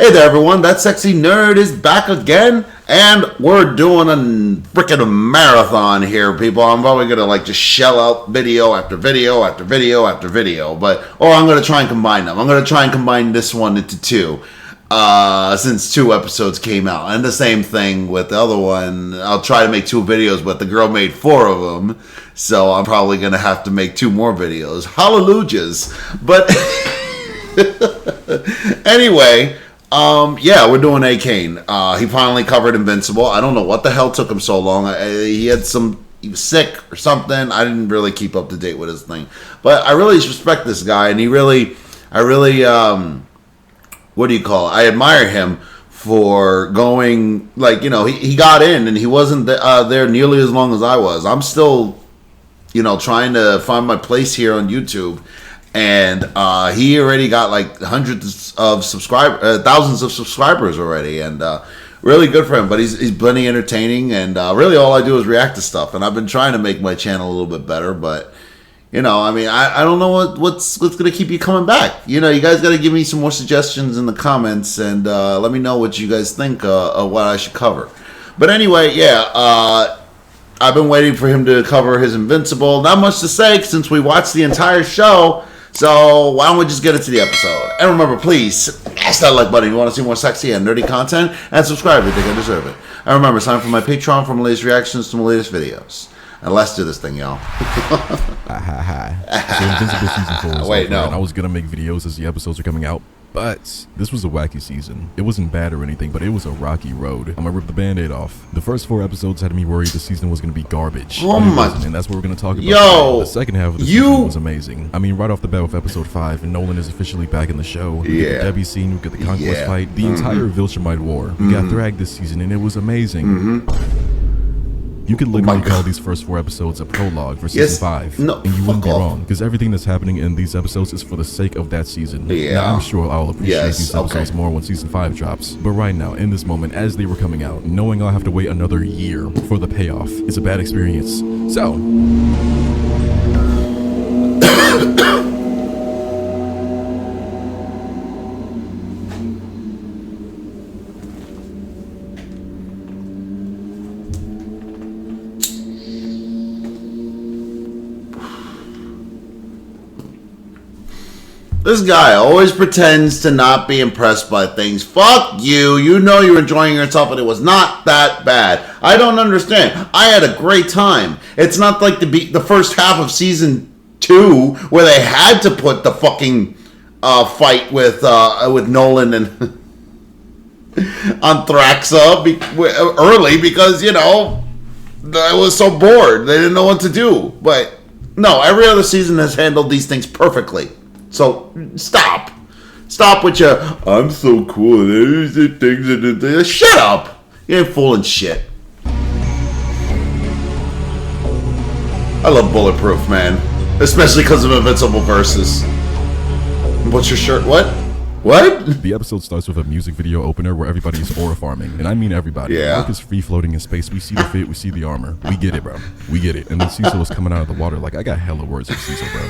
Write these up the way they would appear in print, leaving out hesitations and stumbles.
Hey there, everyone. That sexy nerd is back again, and we're doing a freaking marathon here, people. I'm probably gonna just shell out video after video after video after video, or I'm gonna try and combine them. I'm gonna try and combine this one into two, since 2 episodes came out, and the same thing with the other one. I'll try to make 2 videos, but the girl made 4 of them, so I'm probably gonna have to make 2 more videos. Hallelujahs, but anyway. Yeah, we're doing Akain. He finally covered Invincible. I don't know what the hell took him so long. He was sick or something. I didn't really keep up to date with his thing. But I really respect this guy, and I really, what do you call it? I admire him for going, he got in, and he wasn't there nearly as long as I was. I'm still, trying to find my place here on YouTube. And he already got hundreds of thousands of subscribers already, and really good for him. But he's plenty entertaining, and really all I do is react to stuff. And I've been trying to make my channel a little bit better, but I don't know what's gonna keep you coming back. You guys got to give me some more suggestions in the comments, and let me know what you guys think of what I should cover. But anyway, yeah. I've been waiting for him to cover his Invincible. Not much to say since we watched the entire show. So why don't we just get into the episode? And remember, please, smash that like button if you want to see more sexy and nerdy content. And subscribe if you think I deserve it. And remember, sign up for my Patreon for my latest reactions to my latest videos. And let's do this thing, y'all. Hi. So Invincible Season 4 is over, and I was going to make videos as the episodes are coming out. But this was a wacky season. It wasn't bad or anything, but it was a rocky road. I'm gonna rip the band-aid off. The first 4 episodes had me worried the season was gonna be garbage. Oh my! And that's what we're gonna talk about. Yo! The second half of the season was amazing. I mean, right off the bat with episode 5, and Nolan is officially back in the show. We get the Debbie scene, we get the Conquest fight, the entire Viltrumite War. We got Thrag this season, and it was amazing. You could literally call these first 4 episodes a prologue for season 5. No, and you wouldn't be wrong, because everything that's happening in these episodes is for the sake of that season. Yeah. Now, I'm sure I'll appreciate these episodes more when season 5 drops. But right now, in this moment, as they were coming out, knowing I'll have to wait another year for the payoff, it's a bad experience. So... This guy always pretends to not be impressed by things. Fuck you. You know you're enjoying yourself, and it was not that bad. I don't understand. I had a great time. It's not like the first half of season 2 where they had to put the fucking fight with Nolan and Anthraxa early because I was so bored. They didn't know what to do. But no, every other season has handled these things perfectly. So stop with your I'm so cool. There's the things that shut up. You ain't fooling shit. I love Bulletproof, man, especially because of Invincible verses. What's your shirt? What? The episode starts with a music video opener where everybody is aura farming. And I mean everybody. Yeah. Mark is free floating in space. We see the fit, we see the armor. We get it, bro. We get it. And then Cecil is coming out of the water. I got hella words for Cecil, bro.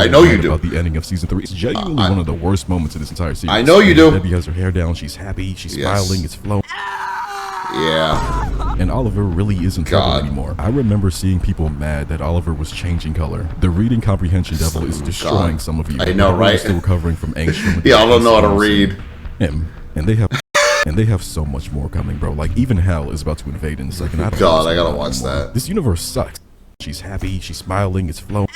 I know you do. About the ending of season 3. It's genuinely one of the worst moments in this entire series. I know you do. Debbie has her hair down. She's happy. She's smiling. It's flowing. Yeah. And Oliver really isn't trouble anymore. I remember seeing people mad that Oliver was changing color. The reading comprehension devil is destroying some of you. I know, right? Still recovering from angst. Y'all don't know how to read. And they have so much more coming, bro. Even hell is about to invade in a second. I gotta watch that. This universe sucks. She's happy. She's smiling. It's flowing.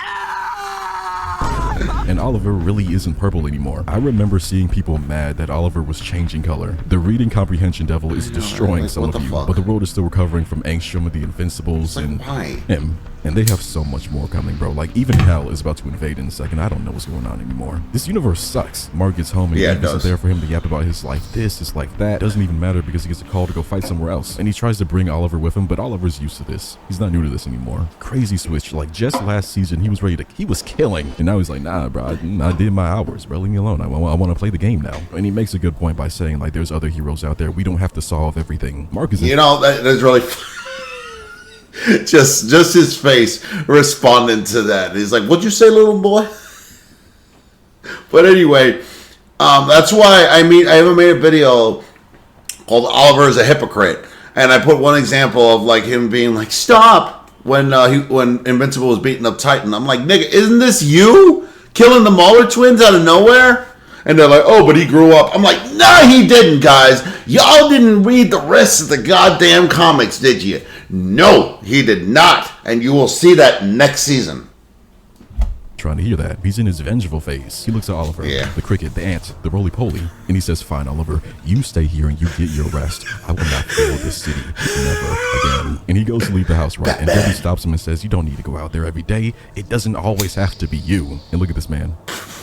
And Oliver really isn't purple anymore. I remember seeing people mad that Oliver was changing color. The reading comprehension devil is destroying some of you, but the world is still recovering from angstrom of the Invincibles and him. And they have so much more coming, bro. Even hell is about to invade in a second. I don't know what's going on anymore. This universe sucks. Mark gets home and Andy isn't there for him to yap about his life this, his life that. Doesn't even matter because he gets a call to go fight somewhere else. And he tries to bring Oliver with him, but Oliver's used to this. He's not new to this anymore. Crazy switch. Just last season, he was killing. And now he's like, nah, bro, I did my hours, bro. Leave me alone. I want to play the game now. And he makes a good point by saying, there's other heroes out there. We don't have to solve everything. Mark is... that's really... just his face responding to that. He's like, "What'd you say, little boy?" But anyway, That's why I even made a video called "Oliver is a Hypocrite," and I put one example of like him being like, "Stop!" when Invincible was beating up Titan. I'm like, "Nigga, isn't this you killing the Mauler twins out of nowhere?" And they're like, "Oh, but he grew up." I'm like, "Nah, he didn't, guys. Y'all didn't read the rest of the goddamn comics, did you?" No, he did not, and you will see that next season. Trying to hear that. He's in his vengeful phase. He looks at Oliver, the cricket, the ant, the roly-poly, and he says, "Fine, Oliver, you stay here and you get your rest. I will not fill this city never again." And he goes to leave the house, right? And Debbie stops him and says, "You don't need to go out there every day. It doesn't always have to be you." And look at this man,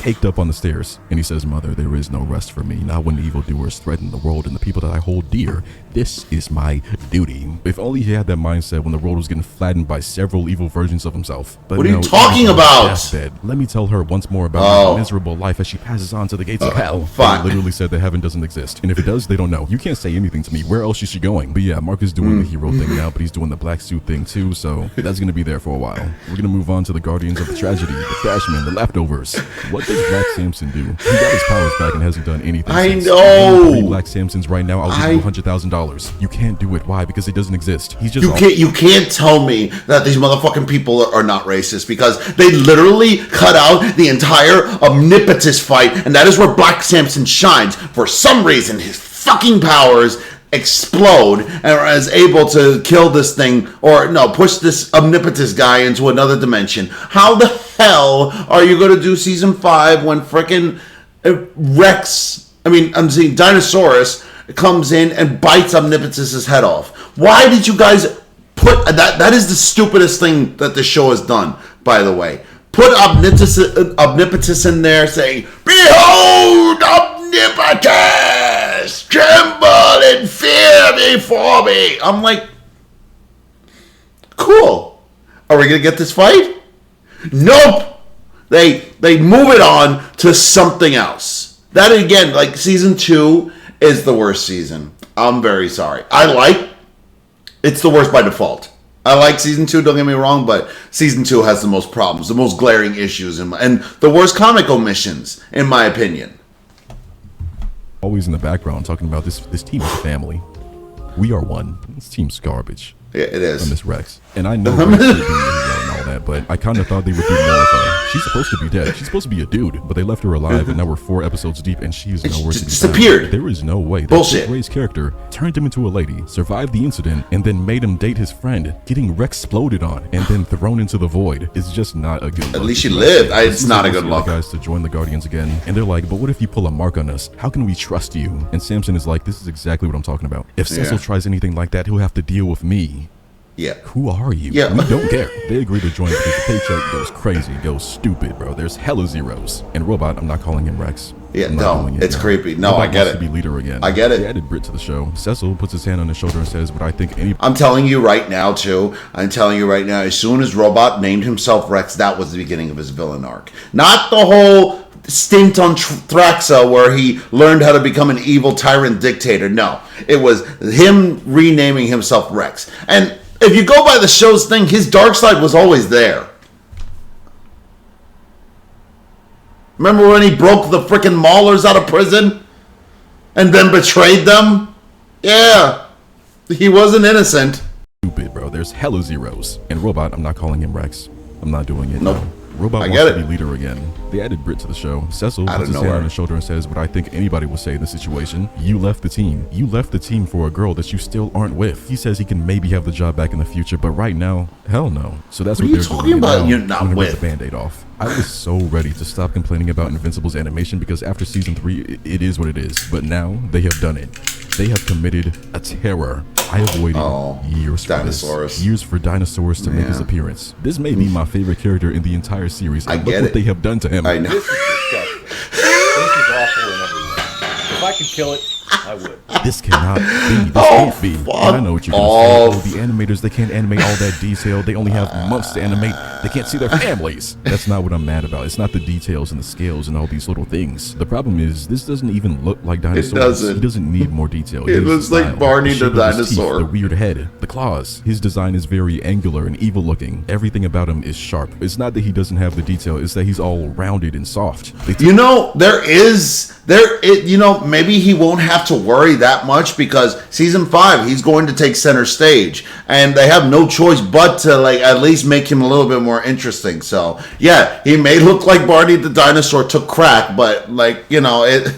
caked up on the stairs. And he says, "Mother, there is no rest for me. Not when evildoers threaten the world and the people that I hold dear. This is my duty." If only he had that mindset when the world was getting flattened by several evil versions of himself. But what are you talking about? Let me tell her once more about her miserable life as she passes on to the gates of hell. Fine. They literally said that heaven doesn't exist. And if it does, they don't know. You can't say anything to me. Where else is she going? But yeah, Mark is doing the hero thing now, but he's doing the black suit thing too, so that's going to be there for a while. We're going to move on to the Guardians of the Tragedy, the Trashmen, the Leftovers. What does Black Samson do? He got his powers back and hasn't done anything since. know! 3 Black Samsons right now, I'll give you $100,000. You can't do it. Why? Because it doesn't exist. He's just you can't tell me that these motherfucking people are not racist, because they literally cut out the entire Omnipotence fight, and that is where Black Samson shines. For some reason, his fucking powers explode and is able to kill this thing, or no, push this Omnipotence guy into another dimension. How the hell are you going to do season 5 when frickin' Dinosaurus comes in and bites Omnipotence's head off? Why did you guys put that? That is the stupidest thing that the show has done, by the way. Put Omnipotence in there saying, "Behold, Omnipotence! Tremble in fear before me!" I'm like, cool. Are we going to get this fight? Nope. They move it on to something else. That, again, like, season 2 is the worst season. I'm very sorry. It's the worst by default. I like season 2, don't get me wrong, but season 2 has the most problems, the most glaring issues, and the worst comic omissions, in my opinion. Always in the background talking about this team is a family. We are one. This team's garbage. Yeah, it is. I miss Rex. And I know Rex is being and all that, but I kind of thought they would do more of her. She's supposed to be dead. She's supposed to be a dude, but they left her alive, and now we're 4 episodes deep, and she is nowhere to be disappeared. found. There is no way that Ray's character turned him into a lady, survived the incident, and then made him date his friend, getting Rex exploded on, and then thrown into the void. It's just not a good look. At least she lived. It's not a good look. Guys to join the Guardians again, and they're like, "But what if you pull a Mark on us? How can we trust you?" And Samson is like, "This is exactly what I'm talking about. If Cecil tries anything like that, he'll have to deal with me." Yeah. Who are you? Yeah. We don't care. They agree to join because the paycheck goes crazy, goes stupid, bro. There's hella zeros. And Robot, I'm not calling him Rex. Yeah, no, it's creepy. No, Robot I get it. To be leader again. I get it. They added Brit to the show. Cecil puts his hand on his shoulder and says, "But I think any." I'm telling you right now, too. I'm telling you right now. As soon as Robot named himself Rex, that was the beginning of his villain arc. Not the whole stint on Thraxa where he learned how to become an evil tyrant dictator. No, it was him renaming himself Rex. And if you go by the show's thing, his dark side was always there. Remember when he broke the freaking Maulers out of prison and then betrayed them? Yeah, he wasn't innocent. Stupid, bro. There's hella zeros. And Robot, I'm not calling him Rex. I'm not doing it. Nope. No. Robot wants to be leader again. They added Brit to the show. Cecil puts his hand on his shoulder and says, "What I think anybody would say in this situation. You left the team. You left the team for a girl that you still aren't with." He says he can maybe have the job back in the future, but right now, hell no. So that's what they're talking about. You're not with the Band-Aid off. I was so ready to stop complaining about Invincible's animation because after season 3, it is what it is. But now they have done it. They have committed a terror. I have waited years for this. Years for Dinosaurus to make his appearance. This may be my favorite character in the entire series. Look what they have done to him. I know. This is disgusting. This is awful in every way. If I could kill it, I would. This cannot be. This can't be. And I know what you're going to say. The animators, they can't animate all that detail. They only have months to animate. They can't see their families. That's not what I'm mad about. It's not the details and the scales and all these little things. The problem is, this doesn't even look like dinosaurs. It doesn't. He doesn't need more detail. It looks like Barney the dinosaur. Teeth, the weird head, the claws. His design is very angular and evil looking. Everything about him is sharp. It's not that he doesn't have the detail. It's that he's all rounded and soft. You know, maybe he won't have to worry that much because season 5, he's going to take center stage and they have no choice but to like at least make him a little bit more interesting. So yeah, he may look like Barney the dinosaur took crack, but like, you know, it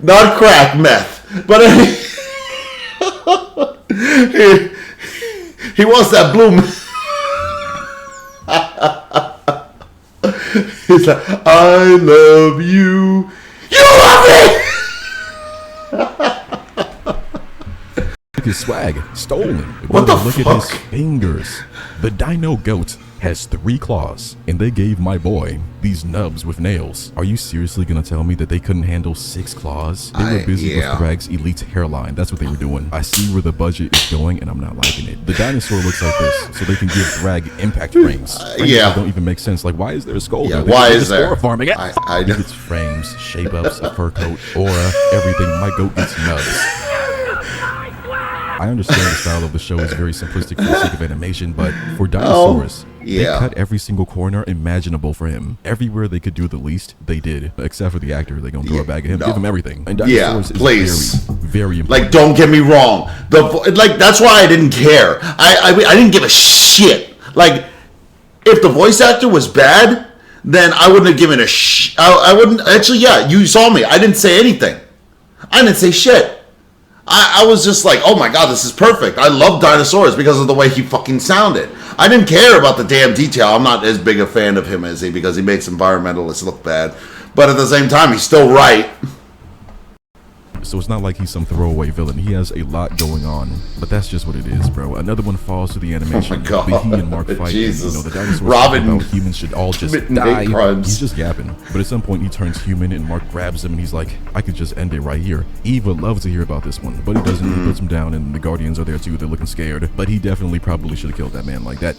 not crack, meth, but he wants that bloom. He's like, I love you. You love me. Look at his swag, stolen. What the look fuck? At his fingers. The dino goat has 3 claws, and they gave my boy these nubs with nails. Are you seriously gonna tell me that they couldn't handle 6 claws? They were busy with Thrag's elite hairline. That's what they were doing. I see where the budget is going, and I'm not liking it. The dinosaur looks like this, so they can give Thrag impact frames. Frames don't even make sense. Like, why is there a skull there? Why is there? Farming it. I know. It's frames, shape ups, a fur coat, aura, everything. My goat gets nubs. I understand the style of the show is very simplistic for the sake of animation, but for dinosaurs, they cut every single corner imaginable for him. Everywhere they could do the least, they did. Except for the actor, they gonna throw it back at him, give him everything. And dinosaurs is very important. Like, don't get me wrong. That's why I didn't care. I didn't give a shit. Like, if the voice actor was bad, then I wouldn't have given a I wouldn't. Actually, yeah, you saw me. I didn't say anything. I didn't say shit. I was just like, oh my god, this is perfect. I love dinosaurs because of the way he fucking sounded. I didn't care about the damn detail. I'm not as big a fan of him as he, because he makes environmentalists look bad. But at the same time, he's still right. So it's not like he's some throwaway villain. He has a lot going on, but that's just what it is, bro. Another one falls to the animation. Oh my god. The he and Mark fight. Jesus. And, the dinosaurs Robin. about humans should all just die. He's just yapping. But at some point he turns human and Mark grabs him and he's like, I could just end it right here. Eve would love to hear about this one, but he doesn't. He puts him down and the Guardians are there too. They're looking scared. But he definitely probably should have killed that man like that.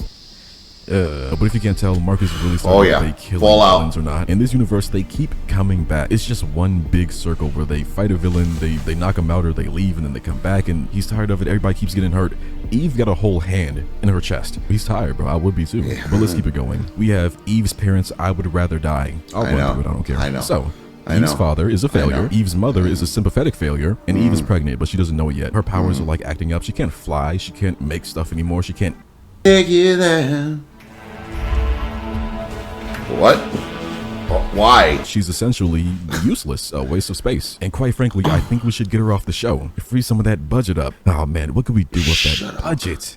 But if you can't tell, Mark is really sorry if they kill villains or not. In this universe, they keep coming back. It's just one big circle where they fight a villain, they knock him out or they leave, and then they come back, and he's tired of it. Everybody keeps getting hurt. Eve got a whole hand in her chest. He's tired, bro. I would be too. But let's keep it going. We have Eve's parents. I would rather die. I'll run through it. I don't care. I know. So Eve's father is a failure. Eve's mother is a sympathetic failure, and Eve is pregnant, but she doesn't know it yet. Her powers are like acting up. She can't fly. She can't make stuff anymore. She can't take you there. What? Why? She's essentially useless, a waste of space. And quite frankly, I think we should get her off the show. Free some of that budget up. Oh man, what could we do with that budget?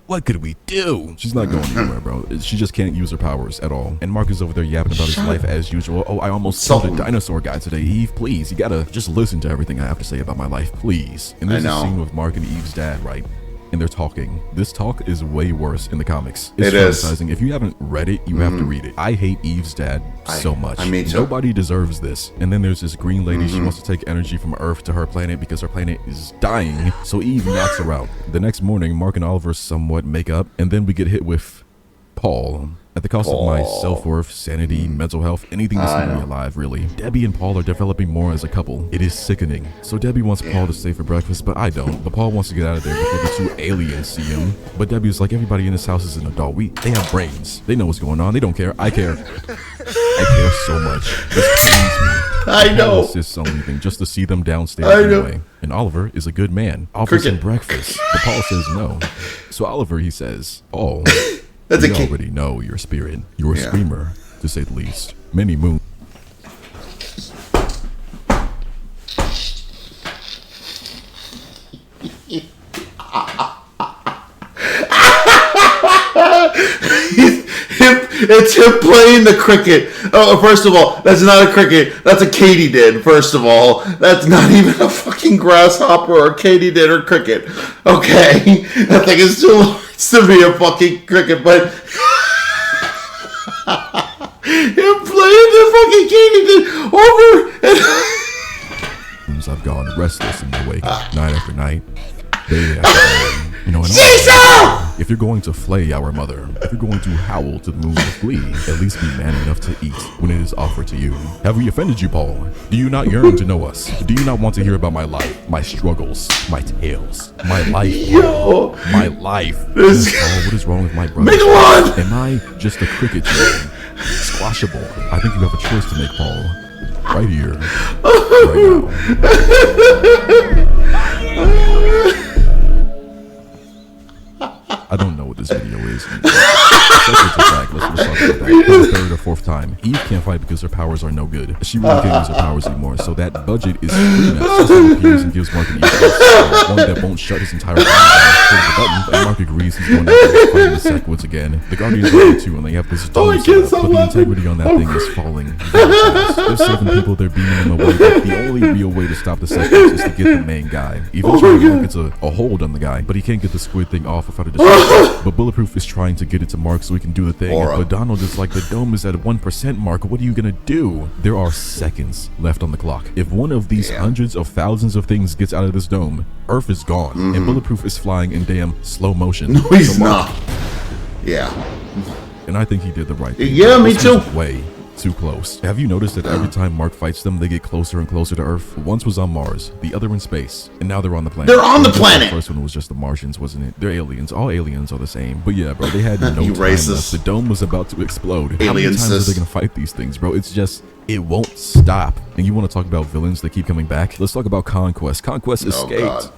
What could we do? She's not going anywhere, bro. She just can't use her powers at all. And Mark is over there yapping about his life as usual. Oh, I almost killed a dinosaur guy today. Eve, please, you gotta just listen to everything I have to say about my life, please. And there's a scene with Mark and Eve's dad, right? And they're talking. This talk is way worse in the comics. It's traumatizing. If you haven't read it, you have to read it. I hate Eve's dad so much. I mean, nobody deserves this. And then there's this green lady. She wants to take energy from Earth to her planet because her planet is dying. So Eve knocks her out. The next morning, Mark and Oliver somewhat make up, and then we get hit with Paul. At the cost of my self-worth, sanity, mental health, anything to keep me alive, really. Debbie and Paul are developing more as a couple. It is sickening. So Debbie wants Paul to stay for breakfast, but I don't. But Paul wants to get out of there before the 2 aliens see him. But Debbie's like, everybody in this house is an adult. They have brains. They know what's going on. They don't care. I care. I care so much. This pains me. I know. Paul insists on leaving just to see them downstairs anyway. And Oliver is a good man. Offers him breakfast. But Paul says no. So Oliver, he says, Paul, we already know your spirit. You're a screamer, to say the least. Many moons. It's him playing the cricket. Oh, first of all, that's not a cricket. That's a katydid, first of all. That's not even a fucking grasshopper or katydid or cricket. Okay? That thing is too large to be a fucking cricket, but... him playing the fucking game over and I've gone restless in my wake, night after night, day after day. You know, Cecil! If you're going to flay our mother, if you're going to howl to the moon with glee, at least be man enough to eat when it is offered to you. Have we offended you, Paul? Do you not yearn to know us? Do you not want to hear about my life, my struggles, my tales, my life? Yo! My life. Paul, what is wrong with my brother? Make one! Am I just a cricket chicken? Squashable. I think you have a choice to make, Paul. Right here. Right now. I don't know what this video is. Let's talk about that. For the third or fourth time, Eve can't fight because her powers are no good. She really can't use her powers anymore, so that budget is free now. Cecil appears and gives Mark an equal, one that won't shut his entire body down. Pushes the button, and Mark agrees he's going after fighting the Sackwoods again. The Guardians are there too, and they have this dome set up, but the integrity on that thing is falling. They're saving people, they're beaming them away, but the only real way to stop the Sackwoods is to get the main guy. Eventually, Mark gets a hold on the guy, but he can't get the squid thing off without a distraction. But Bulletproof is trying to get it to Mark so he can do the thing. But Donald is like, the dome is at 1%, Mark. What are you gonna do? There are seconds left on the clock. If one of these hundreds of thousands of things gets out of this dome, Earth is gone, and Bulletproof is flying in damn slow motion. No, he's not. Yeah. And I think he did the right thing. Yeah, me too. Way too close. Have you noticed that every time Mark fights them, they get closer and closer to Earth? Once was on Mars, the other in space, and now they're on the planet. They're on the planet! The first one was just the Martians, wasn't it? They're aliens. All aliens are the same. But yeah, bro, they had no time left. The dome was about to explode. How many times are they gonna fight these things, bro? It's just, it won't stop. And you want to talk about villains that keep coming back? Let's talk about Conquest. Conquest escaped. God.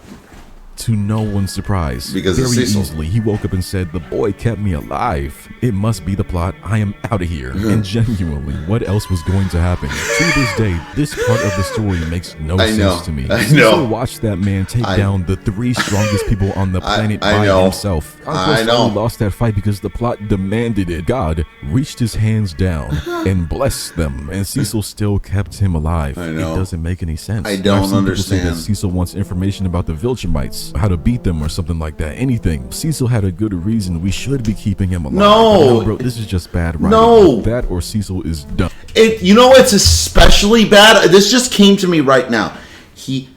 To no one's surprise, because very easily, he woke up and said, "The boy kept me alive. It must be the plot. I am out of here." And genuinely, what else was going to happen? To this day, this part of the story makes no sense to me. I know. Watch that man take down the 3 strongest people on the planet by himself. Conquest only lost that fight because the plot demanded it. God reached his hands down and blessed them, and Cecil still kept him alive. It doesn't make any sense. I don't understand. People say that Cecil wants information about the Viltrumites, how to beat them or something like that. Anything. Cecil had a good reason. We should be keeping him alive. No, bro, this is just bad writing. No, that or Cecil is dumb. You know, it's especially bad. This just came to me right now. He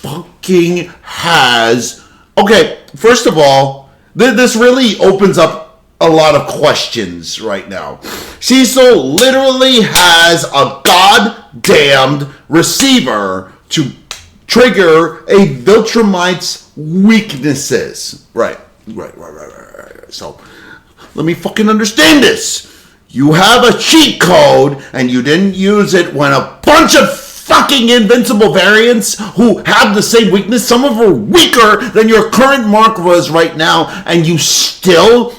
fucking has. Okay, first of all, this really opens up a lot of questions right now. Cecil literally has a goddamned receiver to trigger a Viltrumite's weaknesses. Right. So, let me fucking understand this. You have a cheat code, and you didn't use it when a bunch of fucking invincible variants who have the same weakness, some of them are weaker than your current Mark was right now, and you still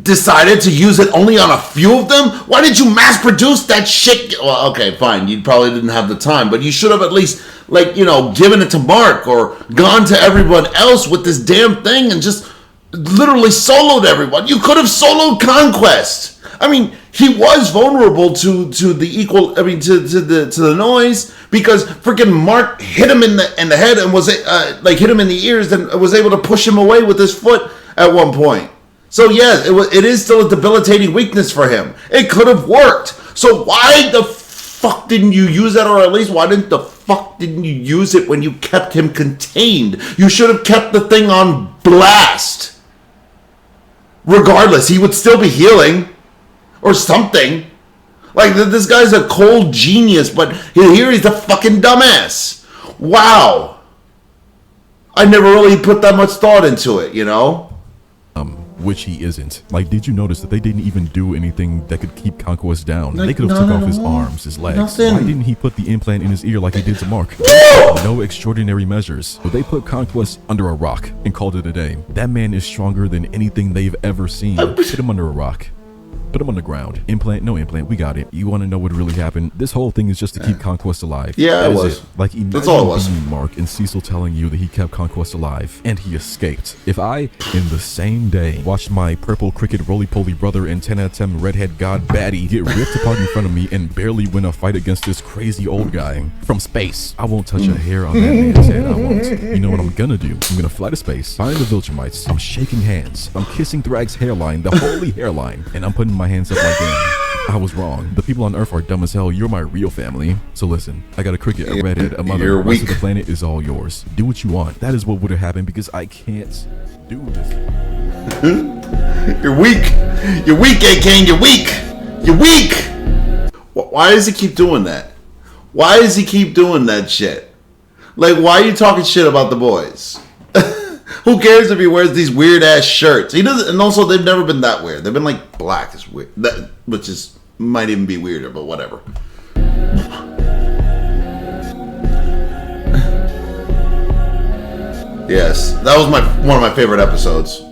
decided to use it only on a few of them? Why did you mass produce that shit? Well, okay, fine. You probably didn't have the time, but you should have at least, given it to Mark or gone to everyone else with this damn thing and just literally soloed everyone. You could have soloed Conquest. I mean, he was vulnerable to the noise because freaking Mark hit him in the head and was hit him in the ears and was able to push him away with his foot at one point. So yeah, it is still a debilitating weakness for him. It could have worked. So why the fuck didn't you use that, or at least why didn't you use it when you kept him contained? You should have kept the thing on blast. Regardless, he would still be healing or something. Like, this guy's a cold genius, but here he's a fucking dumbass. Wow. I never really put that much thought into it, you know? Which he isn't. Like, did you notice that they didn't even do anything that could keep Conquest down? They could have took off his arms, his legs. Nothing. Why didn't he put the implant in his ear like he did to Mark? No extraordinary measures. But they put Conquest under a rock and called it a day. That man is stronger than anything they've ever seen. Put him under a rock. Put him on the ground. Implant, no implant, we got it. You want to know what really happened? This whole thing is just to keep Conquest alive. Yeah, it was. Like, that's all it was. Mark and Cecil telling you that he kept Conquest alive, and he escaped. If I, in the same day, watched my purple cricket roly-poly brother and 10 out of 10 redhead god baddie get ripped apart in front of me and barely win a fight against this crazy old guy from space, I won't touch a hair on that man's head. I won't. You know what I'm gonna do? I'm gonna fly to space, find the Viltrumites. I'm shaking hands. I'm kissing Thrag's hairline, the holy hairline, and I'm putting my hands up like, damn, I was wrong. The people on Earth are dumb as hell. You're my real family. So listen, I got a cricket, a redhead, a mother. The rest of the planet is all yours. Do what you want. That is what would have happened because I can't do this. You're weak. You're weak, Akain. You're weak. You're weak. Why does he keep doing that? Why does he keep doing that shit? Like, why are you talking shit about the boys? Who cares if he wears these weird ass shirts? He doesn't, and also they've never been that weird. They've been like black is weird, which is might even be weirder, but whatever. Yes, that was one of my favorite episodes.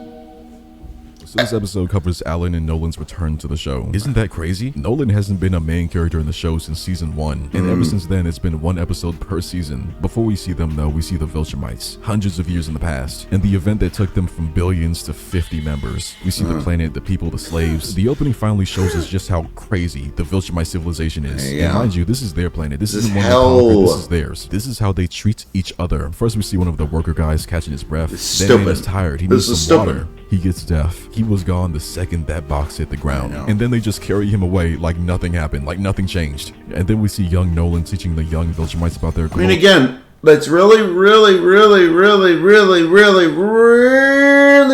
So this episode covers Alan and Nolan's return to the show. Isn't that crazy? Nolan hasn't been a main character in the show since season 1, and ever since then it's been 1 episode per season. Before we see them though, we see the Viltrumites, hundreds of years in the past, and the event that took them from billions to 50 members. We see the planet, the people, the slaves. The opening finally shows us just how crazy the Viltrumite civilization is. And mind you, this is their planet. This isn't one they conquered, this is theirs. This is how they treat each other. First we see one of the worker guys catching his breath. That man is tired. He needs some water. He gets deaf. He was gone the second that box hit the ground. And then they just carry him away like nothing happened, like nothing changed. And then we see young Nolan teaching the young Viltrumites about their goal. I mean, again, that's really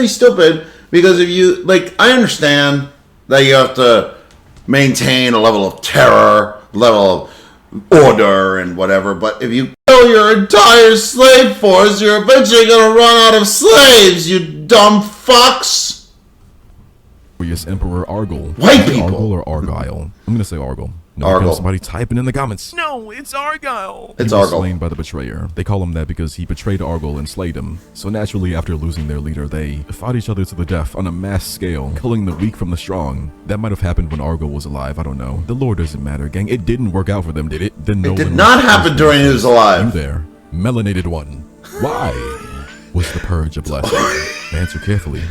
stupid. Because if you, like, I understand that you have to maintain a level of terror, level of order and whatever, but if you kill your entire slave force, you're eventually gonna run out of slaves, you dumb fucks. Emperor Argyle. White people. Argyle or Argyle? I'm gonna say Argyle. No, Argyle. Somebody typing in the comments. No, it's Argyle. It's he was Argyle. slain by the betrayer. They call him that because he betrayed Argyle and slayed him. So naturally, after losing their leader, they fought each other to the death on a mass scale, killing the weak from the strong. That might have happened when Argyle was alive. I don't know. The lore doesn't matter, gang. It didn't work out for them, did it? Then it did not happen during he was alive. You there, melanated one. Why was the purge a blessing? Answer carefully.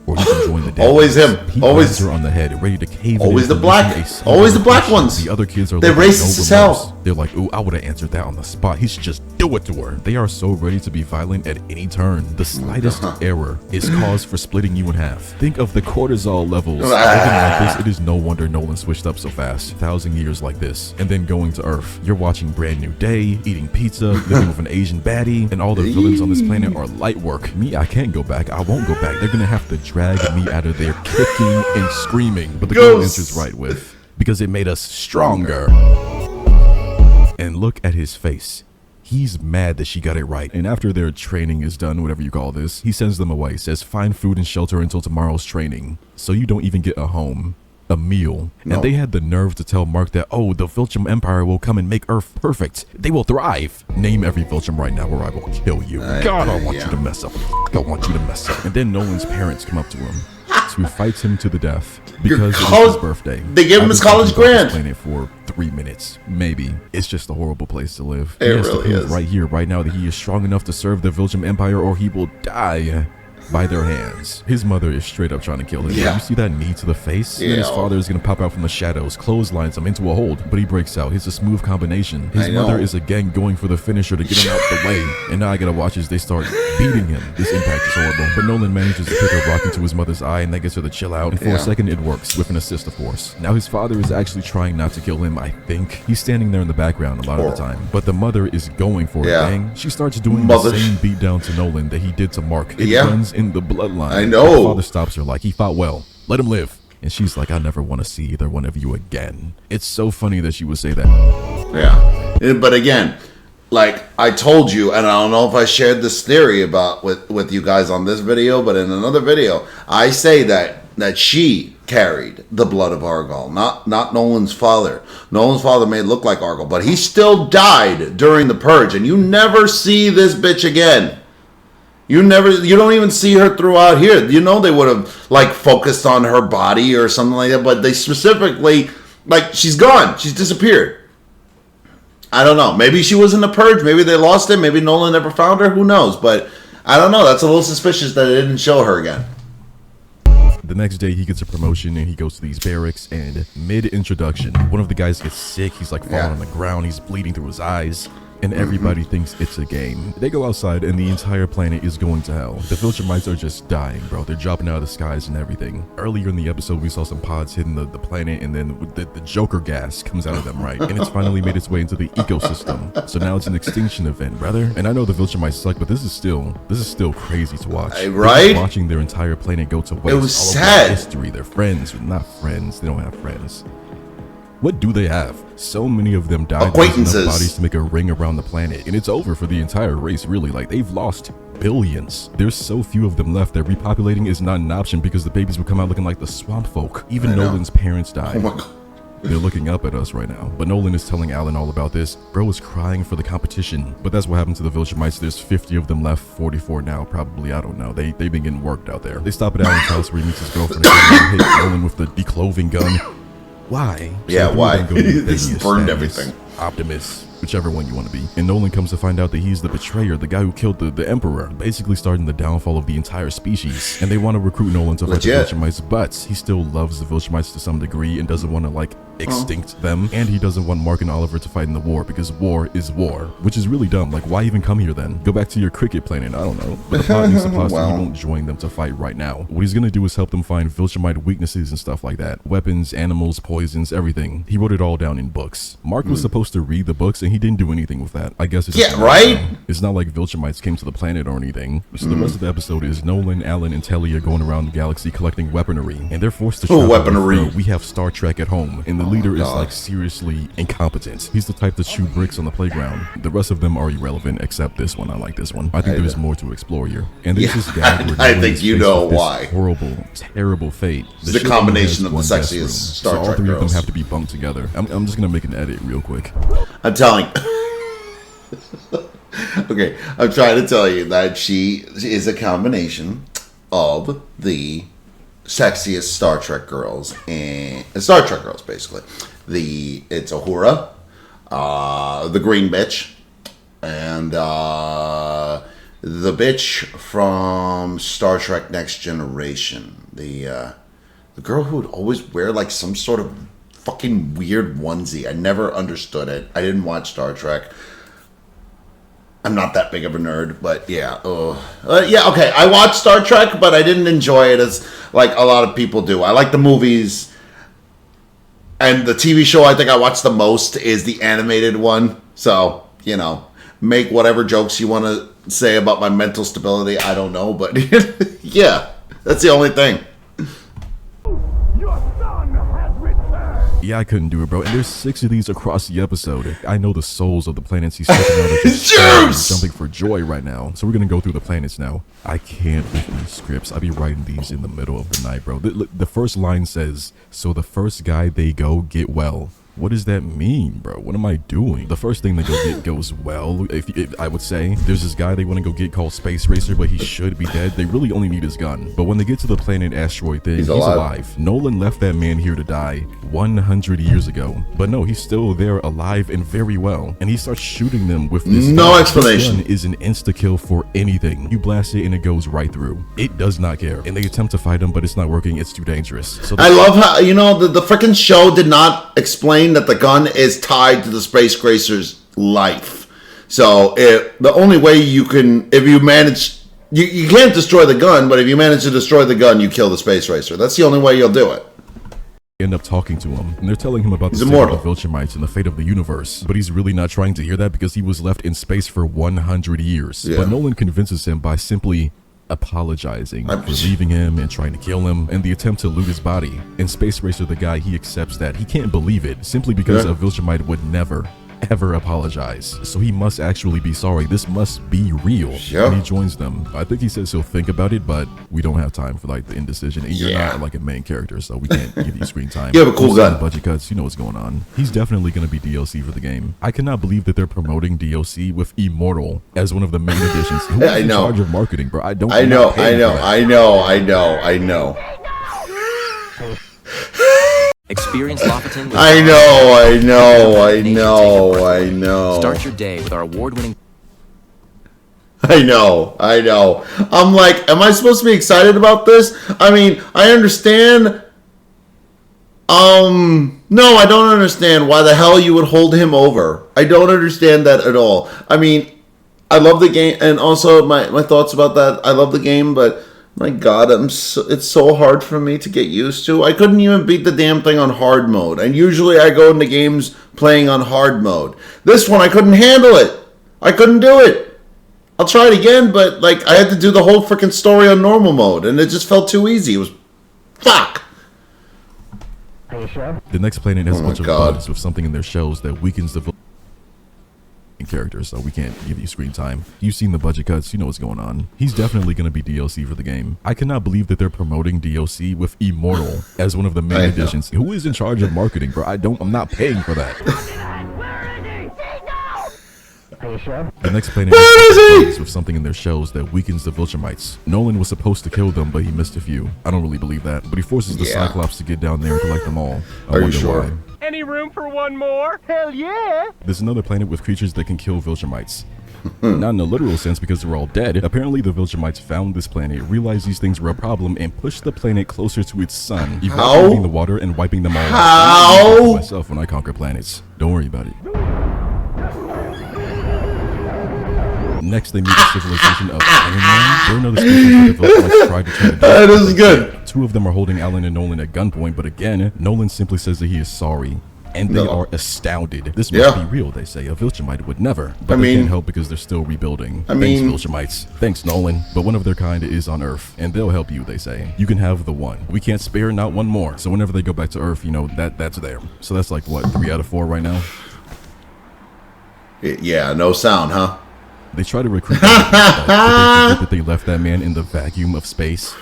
Or you can join the dead. Always him. He always her on the head, ready to cave. Always the black. Always the black ones. The other kids are they're like, racist as hell. They're like, ooh, I would have answered that on the spot. He should just do it to her. They are so ready to be violent at any turn. The slightest error is cause for splitting you in half. Think of the cortisol levels. Living like this, it is no wonder Nolan switched up so fast. 1,000 years like this, and then going to Earth. You're watching Brand New Day, eating pizza, living with an Asian baddie, and all the villains on this planet are light work. Me, I can't go back. I won't go back. They're gonna have to drag me out of there kicking and screaming. But the girl answers right with, because it made us stronger. And look at his face. He's mad that she got it right. And after their training is done, whatever you call this, he sends them away, says find food and shelter until tomorrow's training. So you don't even get a home, a meal. No. And they had the nerve to tell Mark that, oh, the Viltrum Empire will come and make Earth perfect. They will thrive. Name every Viltrum right now or I will kill you. God, I want you to mess up. I want you to mess up. And then Nolan's parents come up to him to fight him to the death because it was his birthday. They gave him his college grant. Planet for 3 minutes, maybe. It's just a horrible place to live. It really is. Right here, right now, that he is strong enough to serve the Viltrum Empire, or he will die by their hands. His mother is straight up trying to kill him. You see that knee to the face? And his father is gonna pop out from the shadows, clotheslines him into a hold, but he breaks out. It's a smooth combination. His mother is again going for the finisher to get him out the way. And now I gotta watch as they start beating him. This impact is horrible. But Nolan manages to pick a rock into his mother's eye, and that gets her to chill out. And for a second it works, with an assist of course. Now his father is actually trying not to kill him, I think. He's standing there in the background a lot of the time. But the mother is going for it, dang. She starts doing the same beatdown to Nolan that he did to Mark. It runs in the bloodline. I know. Her father stops her like, he fought well. Let him live. And she's like, I never want to see either one of you again. It's so funny that she would say that. Yeah. But again, like I told you, and I don't know if I shared this theory about with you guys on this video, but in another video, I say that she carried the blood of Argyle, not Nolan's father. Nolan's father may look like Argyle, but he still died during the purge, and you never see this bitch again. You don't even see her throughout here. You know, they would have like focused on her body or something like that, but they specifically, like, she's gone. She's disappeared. I don't know. Maybe she was in the purge. Maybe they lost it. Maybe Nolan never found her. Who knows? But I don't know. That's a little suspicious that it didn't show her again. The next day, he gets a promotion and he goes to these barracks, and mid-introduction, one of the guys gets sick. He's like falling on the ground. He's bleeding through his eyes. and everybody thinks it's a game. They go outside and the entire planet is going to hell. The Viltrumites are just dying, bro. They're dropping out of the skies and everything. Earlier in the episode, we saw some pods hitting the planet, and then the Joker gas comes out of them, right? And it's finally made its way into the ecosystem. So now it's an extinction event, brother. And I know the Viltrumites suck, but this is still crazy to watch. Right? Watching their entire planet go to waste. It was sad. History, their friends, not friends. They don't have friends. What do they have? So many of them died. Acquaintances. Enough bodies to make a ring around the planet, and it's over for the entire race, really. Like, they've lost billions. There's so few of them left that repopulating is not an option because the babies will come out looking like the swamp folk. Even Nolan's parents died. Oh my God. They're looking up at us right now. But Nolan is telling Alan all about this. Bro is crying for the competition. But that's what happened to the Viltrumites. There's 50 of them left, 44 now, probably. I don't know. They've been getting worked out there. They stop at Alan's house where he meets his girlfriend and hit Nolan with the declothing gun. Why? Yeah, so why? This burned everything. Optimus, whichever one you want to be. And Nolan comes to find out that he's the betrayer, the guy who killed the Emperor, basically starting the downfall of the entire species. And they want to recruit Nolan to fight the Viltrumites, but he still loves the Viltrumites to some degree and doesn't want to, like, extinct them. And he doesn't want Mark and Oliver to fight in the war because war is war, which is really dumb. Like, why even come here then? Go back to your cricket planet. I don't know. But the plot needs to plot so he won't join them to fight right now. What he's going to do is help them find Viltrumite weaknesses and stuff like that. Weapons, animals, poisons, everything. He wrote it all down in books. Mark was supposed to read the books and he didn't do anything with that. I guess it's just it's not like Viltrumites came to the planet or anything. So the rest of the episode is Nolan, Alan, and Telly are going around the galaxy collecting weaponry, and they're forced to travel. Weaponry. We have Star Trek at home, and the leader is like seriously incompetent. He's the type to chew bricks on the playground. The rest of them are irrelevant except this one. I like this one. I think there's more to explore here. And there's this guy where I think you know why. Horrible, terrible fate. The combination of the sexiest Star Trek all three girls. of them have to be bunked together. I'm just gonna make an edit real quick. I'm telling. Okay, I'm trying to tell you that she is a combination of the sexiest Star Trek girls and Star Trek girls, basically. It's Uhura, the green bitch, and the bitch from Star Trek Next Generation. The girl who would always wear like some sort of fucking weird onesie. I never understood it. I didn't watch Star Trek. I'm not that big of a nerd, but yeah. Yeah, okay. I watched Star Trek, but I didn't enjoy it as like a lot of people do. I like the movies. And the TV show I think I watched the most is the animated one. So, you know, make whatever jokes you want to say about my mental stability. I don't know, but yeah, that's the only thing. Yeah, I couldn't do it, bro. And there's 6 of these across the episode. I know the souls of the planets he's checking out are just jumping for joy right now. So we're gonna go through the planets now. I can't with these scripts. I'll be writing these in the middle of the night, bro. The first line says, "So the first guy they go get well." What does that mean, bro? What am I doing? The first thing they go get goes well, if I would say. There's this guy they want to go get called Space Racer, but he should be dead. They really only need his gun. But when they get to the planet asteroid thing, he's alive. Nolan left that man here to die 100 years ago. But no, he's still there, alive and very well. And he starts shooting them with this gun. Explanation. This gun is an insta-kill for anything. You blast it and it goes right through. It does not care. And they attempt to fight him, but it's not working. It's too dangerous. So I love how, you know, the freaking show did not explain that the gun is tied to the Space Racer's life. So the only way you can, if you manage, you can't destroy the gun, but if you manage to destroy the gun, you kill the Space Racer. That's the only way you'll do it. End up talking to him, and they're telling him about the state of the Viltrumites and the fate of the universe, but he's really not trying to hear that because he was left in space for 100 years. But Nolan convinces him by simply apologizing for leaving him and trying to kill him, and the attempt to loot his body. And Space Racer, the guy, he accepts that. He can't believe it, simply because a Viltrumite would never, ever apologize. So he must actually be sorry. This must be real. And he joins them. I think he says he'll think about it, but we don't have time for like the indecision. And you're not like a main character, so we can't give you screen time. You have a cool gun. Budget cuts, you know what's going on. He's definitely going to be DLC for the game. I cannot believe that they're promoting DLC with Immortal as one of the main additions. Who is in charge of marketing, bro? I know. Experience Lofton. I know. Start your day with our award-winning. I know. I'm like, am I supposed to be excited about this? I mean, I understand No, I don't understand why the hell you would hold him over. I don't understand that at all. I mean, I love the game, and also my thoughts about that. I love the game, but my God, it's so hard for me to get used to. I couldn't even beat the damn thing on hard mode, and usually I go into games playing on hard mode. This one, I couldn't handle it. I couldn't do it. I'll try it again, but like I had to do the whole freaking story on normal mode, and it just felt too easy. It was fuck. The next planet has a bunch of bugs with something in their shells that weakens the characters, so we can't give you screen time. You've seen the budget cuts, you know what's going on. He's definitely going to be DLC for the game. I cannot believe that they're promoting DLC with Immortal as one of the main additions. Who is in charge of marketing, bro? I'm not paying for that. The next planet is with something in their shells that weakens the Viltrumites. Nolan was supposed to kill them, but he missed a few. I don't really believe that, but he forces the Cyclops to get down there and collect them all. I wonder why. Any room for one more? Hell yeah! There's another planet with creatures that can kill Viltrumites. Not in a literal sense because they're all dead. Apparently the Viltrumites found this planet, realized these things were a problem, and pushed the planet closer to its sun, evaporating the water and wiping them all out. How? Myself when I conquer planets. Don't worry about it. Next, they meet the civilization of Iron Man. They're another species that the Viltrumites tried to turn into. That is good. Two of them are holding Alan and Nolan at gunpoint, but again, Nolan simply says that he is sorry. And they are astounded. This must be real, they say. A Viltrumite would never. But they can't help because they're still rebuilding. Thanks, Viltrumites. Thanks, Nolan. But one of their kind is on Earth, and they'll help you, they say. You can have the one. We can't spare not one more. So whenever they go back to Earth, you know, that's there. So that's like, what, 3 out of 4 right now? Yeah, no sound, huh? They try to recruit them, but they forget that they left that man in the vacuum of space.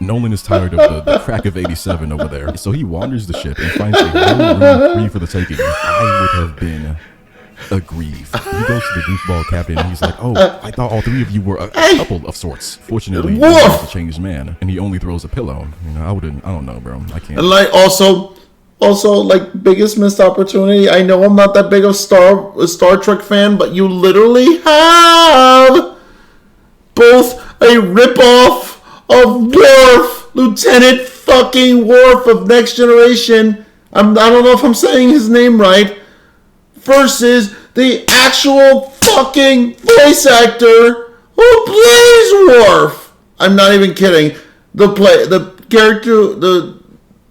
Nolan is tired of the crack of 87 over there, so he wanders the ship and finds a whole room free for the taking. I would have been aggrieved. He goes to the goofball captain and he's like, "Oh, I thought all 3 of you were a couple of sorts." Fortunately, he's a changed man, and he only throws a pillow. You know, I don't know, bro. I can't. And like also, like biggest missed opportunity. I know I'm not that big of a Star Trek fan, but you literally have both a ripoff of Worf, Lieutenant fucking Worf of Next Generation. I don't know if I'm saying his name right. Versus the actual fucking voice actor who plays Worf. I'm not even kidding. The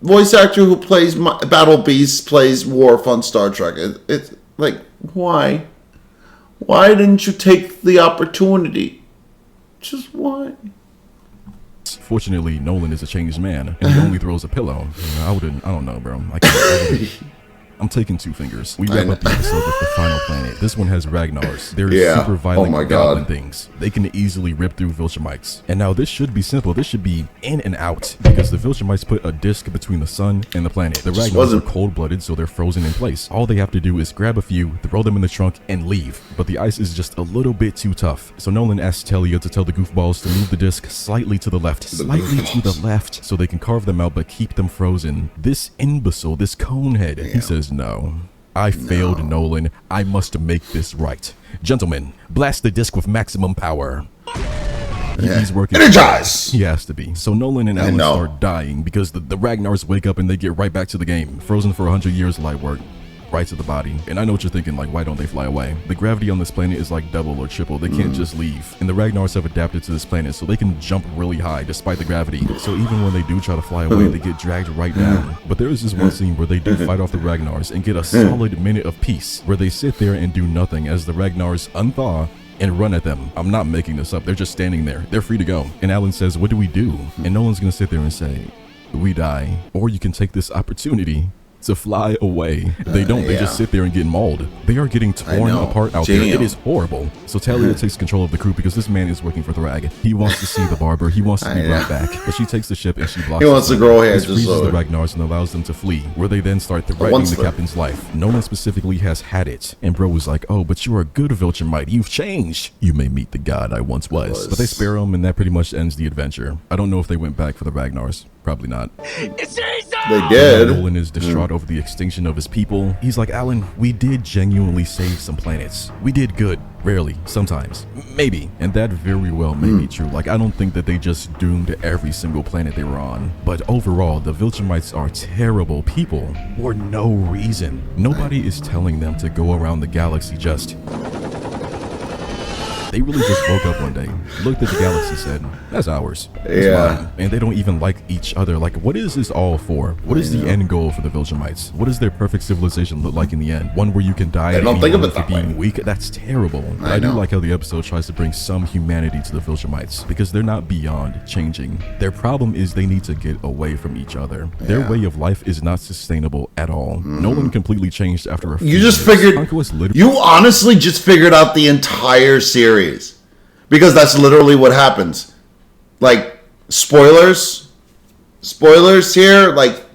voice actor who plays Battle Beast plays Worf on Star Trek. It's like, why? Why didn't you take the opportunity? Just why? Fortunately, Nolan is a changed man, and he only throws a pillow. You know, I don't know, bro. I'm taking 2 fingers. We wrap up the episode with the final planet. This one has Ragnars. They're super violent goblin things. They can easily rip through Viltrumites. And now this should be simple. This should be in and out because the Viltrumites put a disc between the sun and the planet. The Ragnars are cold-blooded, so they're frozen in place. All they have to do is grab a few, throw them in the trunk, and leave. But the ice is just a little bit too tough. So Nolan asks Telia to tell the goofballs to move the disc slightly to the left, so they can carve them out but keep them frozen. This imbecile, this conehead, he says no. I failed, Nolan. I must make this right. Gentlemen, blast the disc with maximum power. He's working. Energize! He has to be. So Nolan and Alan start dying because the Ragnars wake up and they get right back to the game. Frozen for 100 years light work. Right to the body. And I know what you're thinking, like, why don't they fly away? The gravity on this planet is like double or triple. They can't just leave. And the Ragnars have adapted to this planet, so they can jump really high despite the gravity. So even when they do try to fly away, they get dragged right down. But there is this one scene where they do fight off the Ragnars and get a solid minute of peace, where they sit there and do nothing as the Ragnars unthaw and run at them. I'm not making this up. They're just standing there. They're free to go. And Alan says, "What do we do?" And Nolan's gonna sit there and say, "We die. Or you can take this opportunity to fly away." They don't. They just sit there and get mauled. They are getting torn apart out there. It is horrible. So Talia takes control of the crew because this man is working for Thrag. He wants to see the barber. He wants to be brought back. But she takes the ship and she blocks. He wants to grow hair. This freezes the Ragnars and allows them to flee, where they then start threatening the captain's life. Nolan specifically has had it. And bro was like, "Oh, but you are a good Viltrumite. You've changed. You may meet the god I once was." But they spare him, and that pretty much ends the adventure. I don't know if they went back for the Ragnars. Probably not. It's Cecil! They did. Nolan is distraught over the extinction of his people. He's like, "Alan, we did genuinely save some planets. We did good. Rarely, sometimes, maybe, and that very well may be true. Like, I don't think that they just doomed every single planet they were on, but overall, the Viltrumites are terrible people for no reason. Nobody is telling them to go around the galaxy just... They really just woke up one day, looked at the galaxy, said, that's ours. It's mine. And they don't even like each other. Like, what is this all for? What is the end goal for the Viltrumites? What does their perfect civilization look like in the end? One where you can die at any moment for being weak? That's terrible. I do like how the episode tries to bring some humanity to the Viltrumites, because they're not beyond changing. Their problem is they need to get away from each other. Their way of life is not sustainable at all. Nolan completely changed after a few years. You honestly just figured out the entire series. Because that's literally what happens. Like, spoilers here, like,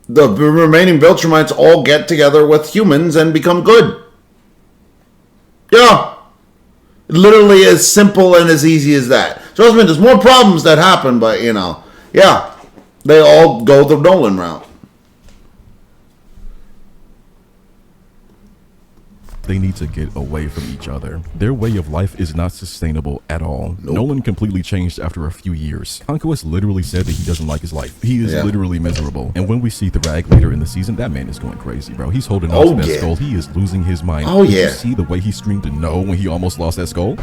the remaining Viltrumites all get together with humans and become good. Yeah. Literally as simple and as easy as that. Trust me, there's more problems that happen, but, you know, yeah. They all go the Nolan route. They need to get away from each other. Their way of life is not sustainable at all. Nolan completely changed after a few years. Conquest literally said that he doesn't like his life. He is literally miserable. And when we see Thrag later in the season, that man is going crazy, bro. He's holding on to that skull. He is losing his mind. Did you see the way he screamed no when he almost lost that skull?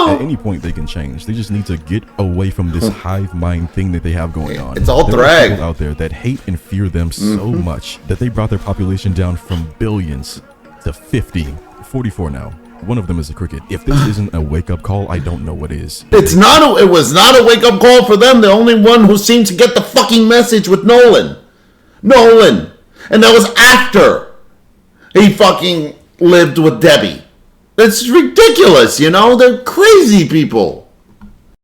At any point they can change. They just need to get away from this hive mind thing that they have going on. It's all there drag. are people out there that hate and fear them so much that they brought their population down from billions to 44 now. One of them is a cricket. If this isn't a wake-up call, I don't know what is. It was not a wake-up call for them. The only one who seemed to get the fucking message with Nolan. And that was after he fucking lived with Debbie. It's ridiculous, you know? They're crazy people.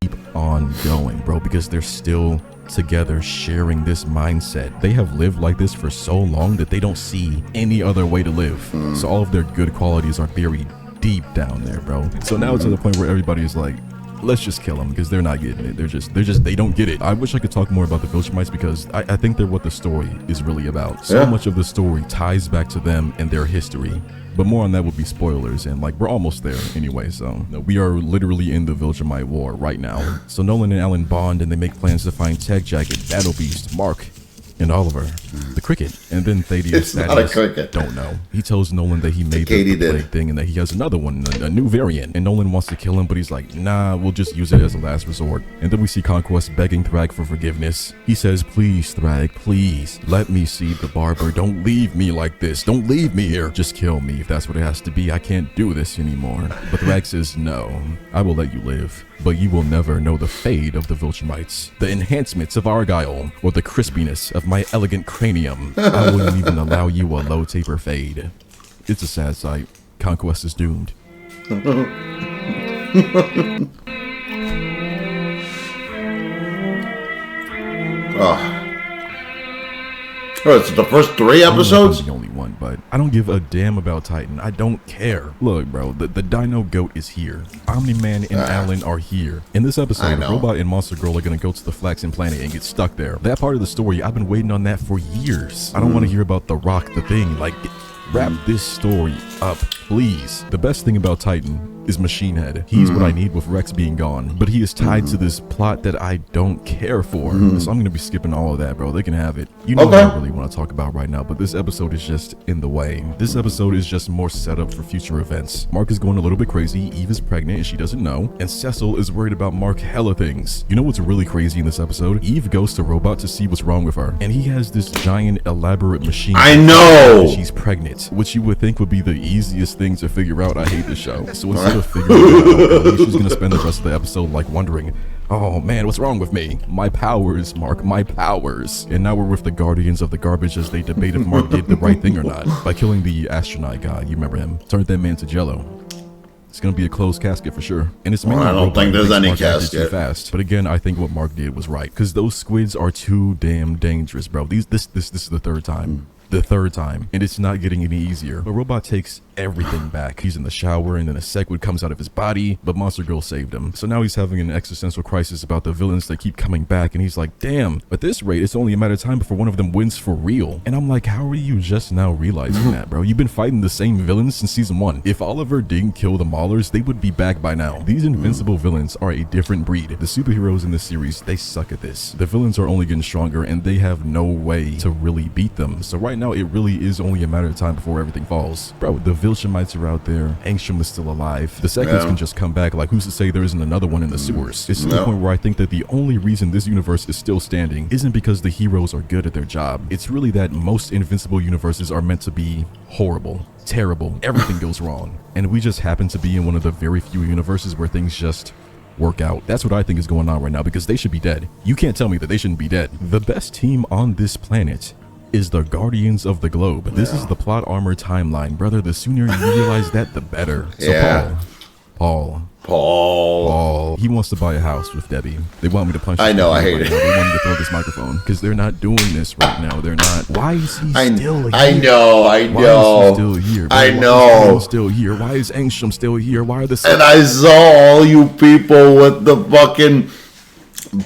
Keep on going, bro, because they're still together sharing this mindset. They have lived like this for so long that they don't see any other way to live. So all of their good qualities are buried deep down there, bro. So now it's to the point where everybody is like, let's just kill them because they're not getting it. They don't get it. I wish I could talk more about the Viltrumites because I think they're what the story is really about. So much of the story ties back to them and their history. But more on that would be spoilers, and like we're almost there anyway, so we are literally in the Viltrumite War right now. So Nolan and Alan bond and they make plans to find Tech Jacket, Battle Beast, Mark, and Oliver, the cricket. And then Thaddeus, not a cricket. Don't know. He tells Nolan that he made the plague thing and that he has another one, a new variant. And Nolan wants to kill him, but he's like, nah, we'll just use it as a last resort. And then we see Conquest begging Thrag for forgiveness. He says, please, Thrag, please, let me see the barber. Don't leave me like this. Don't leave me here. Just kill me if that's what it has to be. I can't do this anymore. But Thrag says, no, I will let you live. But you will never know the fade of the Viltrumites, the enhancements of Argyle, or the crispiness of my elegant cranium. I wouldn't even allow you a low taper fade. It's a sad sight. Conquest is doomed. Oh, it's the first 3 episodes? I'm the only one, but I don't give a damn about Titan. I don't care. Look, bro, the Dino Goat is here. Omni-Man and Alan are here. In this episode, Robot and Monster Girl are gonna go to the Flaxen Planet and get stuck there. That part of the story, I've been waiting on that for years. I don't want to hear about the Rock, the Thing. Like, wrap this story up, please. The best thing about Titan is Machine Head. He's what I need with Rex being gone, but he is tied to this plot that I don't care for. So I'm gonna be skipping all of that, bro. They can have it. You know what I really want to talk about right now, but this episode is just in the way. This episode is just more setup for future events. Mark is going a little bit crazy, Eve is pregnant and she doesn't know, and Cecil is worried about Mark hella things. You know what's really crazy in this episode? Eve goes to Robot to see what's wrong with her, and he has this giant elaborate machine. I know! She's pregnant, which you would think would be the easiest thing to figure out. I hate this show. So instead of figuring it out, she's gonna spend the rest of the episode like wondering, oh man, what's wrong with me? My powers, Mark, my powers. And now we're with the Guardians of the Garbage as they debate if Mark did the right thing or not by killing the astronaut guy. You remember him? Turned that man to jello. It's gonna be a closed casket for sure. And it's mainly I don't think there's any casket. Too fast. But again, I think what Mark did was right, because those squids are too damn dangerous, bro. This is the third time. And it's not getting any easier. But Robot takes everything back. He's in the shower and then a Segwit comes out of his body, but Monster Girl saved him. So now he's having an existential crisis about the villains that keep coming back, and he's like, damn, at this rate, it's only a matter of time before one of them wins for real. And I'm like, how are you just now realizing that, bro? You've been fighting the same villains since season 1. If Oliver didn't kill the Maulers, they would be back by now. These invincible villains are a different breed. The superheroes in this series, they suck at this. The villains are only getting stronger, and they have no way to really beat them. So right now, it really is only a matter of time before everything falls. Bro, the Viltrumites are out there. Angstrom is still alive. The Seconds can just come back. Like, who's to say there isn't another one in the sewers? It's to the point where I think that the only reason this universe is still standing isn't because the heroes are good at their job. It's really that most invincible universes are meant to be horrible, terrible, everything goes wrong. And we just happen to be in one of the very few universes where things just work out. That's what I think is going on right now, because they should be dead. You can't tell me that they shouldn't be dead. The best team on this planet is the Guardians of the Globe. This is the plot armor timeline, brother. The sooner you realize that, the better. So Paul. He wants to buy a house with Debbie. They want me to punch. I know, I hate it. They want me to throw this microphone because they're not doing this right now. They're not. Why is he still here? I know. Why is he still here? Bro? I Why know. is he still here? Why is Angstrom still here? Why are the... And I saw all you people with the fucking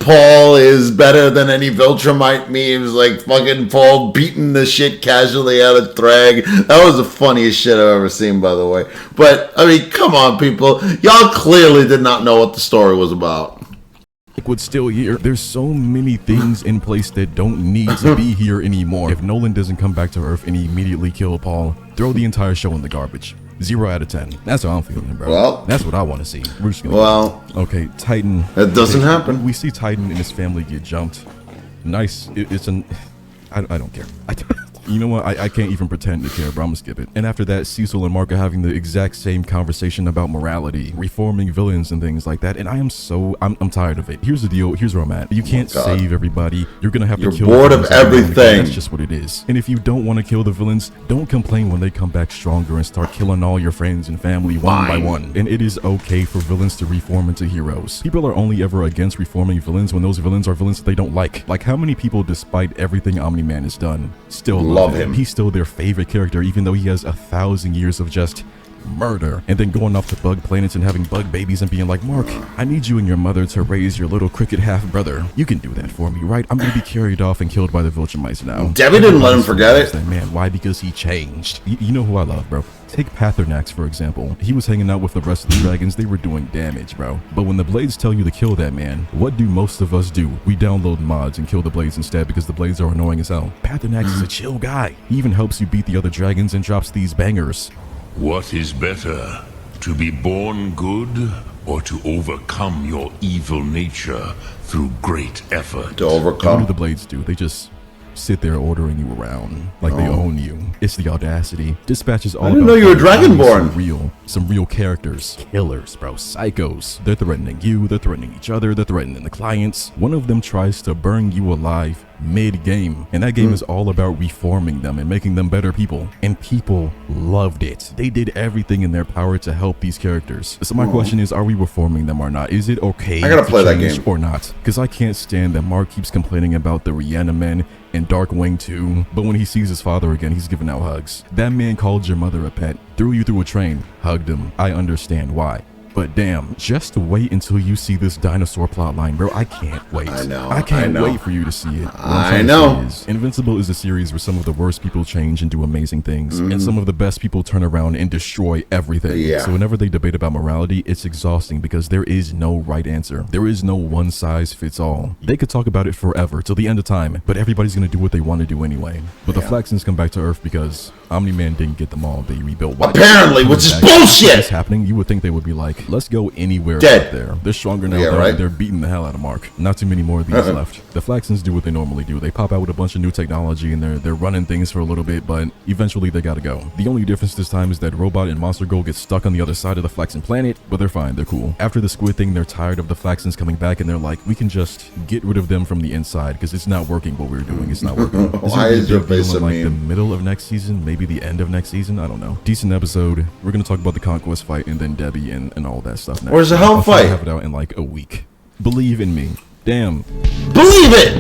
Paul is better than any Viltrumite memes, like fucking Paul beating the shit casually out of Thrag. That was the funniest shit I've ever seen, by the way. But, I mean, come on, people. Y'all clearly did not know what the story was about. Liquid's still here. There's so many things in place that don't need to be here anymore. If Nolan doesn't come back to Earth and immediately kill Paul, throw the entire show in the garbage. 0 out of 10. That's how I'm feeling, bro. Well, that's what I want to see. We're just gonna okay, Titan. That doesn't happen. We see Titan and his family get jumped. Nice. I don't care. You know what? I can't even pretend to care, bro. I'm gonna skip it. And after that, Cecil and Mark are having the exact same conversation about morality, reforming villains and things like that. And I am I'm tired of it. Here's the deal. Here's where I'm at. You can't save everybody. You're gonna have to kill bored of everything. That's just what it is. And if you don't want to kill the villains, don't complain when they come back stronger and start killing all your friends and family one by one. And it is okay for villains to reform into heroes. People are only ever against reforming villains when those villains are villains that they don't like. Like, how many people, despite everything Omni-Man has done, still love him? He's still their favorite character, even though he has 1,000 years of just murder, and then going off to bug planets and having bug babies and being like, Mark, I need you and your mother to raise your little cricket half brother. You can do that for me, right? I'm gonna be carried off and killed by the Viltrumites now. Debbie didn't let him forget it. Man, why? Because he changed. You know who I love, bro? Take Pathornax, for example. He was hanging out with the rest of the dragons. They were doing damage, bro. But when the blades tell you to kill that man, what do most of us do? We download mods and kill the blades instead because the blades are annoying as hell. Pathornax is a chill guy. He even helps you beat the other dragons and drops these bangers. What is better, to be born good or to overcome your evil nature through great effort? To overcome. What do the blades do? They just sit there ordering you around like they own you. It's the audacity. Dispatch is all I didn't know you were Dragonborn. Some real characters. Killers, bro. Psychos. They're threatening you. They're threatening each other. They're threatening the clients. One of them tries to burn you alive mid-game, and that game is all about reforming them and making them better people, and people loved it. They did everything in their power to help these characters. So my question is, are we reforming them or not? Is it okay I gotta play that game or not? Because I can't stand that Mark keeps complaining about the Rhiannon and Darkwing 2, but when he sees his father again, he's giving out hugs. That man called your mother a pet, threw you through a train, hugged him. I understand why. But damn, just wait until you see this dinosaur plotline, bro. I can't wait. I can't wait for you to see it. I know. Invincible is a series where some of the worst people change and do amazing things, and some of the best people turn around and destroy everything. So whenever they debate about morality, it's exhausting because there is no right answer. There is no one size fits all. They could talk about it forever till the end of time, but everybody's gonna do what they want to do anyway. But the Flaxons come back to Earth because Omni-Man didn't get them all. They rebuilt. Apparently, which is bullshit. What's happening? You would think they would be like, let's go anywhere out there. They're stronger now. They're beating the hell out of Mark. Not too many more of these left. The Flaxons do what they normally do. They pop out with a bunch of new technology and they're running things for a little bit, but eventually they gotta go. The only difference this time is that Robot and Monster Girl get stuck on the other side of the Flaxon planet, but they're fine. They're cool. After the squid thing, they're tired of the Flaxons coming back and they're like, we can just get rid of them from the inside because it's not working what we're doing. It's not working. Why is your face so mean? Like the middle of next season, maybe the end of next season. I don't know. Decent episode. We're gonna talk about the Conquest fight and then Debbie and all that stuff next. Where's the hell fight? I'll have it out in like a week. Believe in me. Damn. Believe it!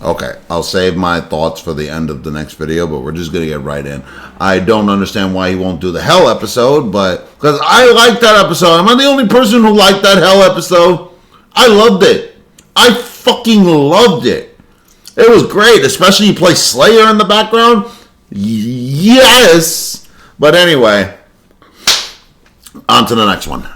Okay, I'll save my thoughts for the end of the next video, but we're just going to get right in. I don't understand why he won't do the Hell episode, but because I liked that episode. Am I the only person who liked that Hell episode? I loved it. I fucking loved it. It was great, especially you play Slayer in the background. Yes! But anyway, on to the next one.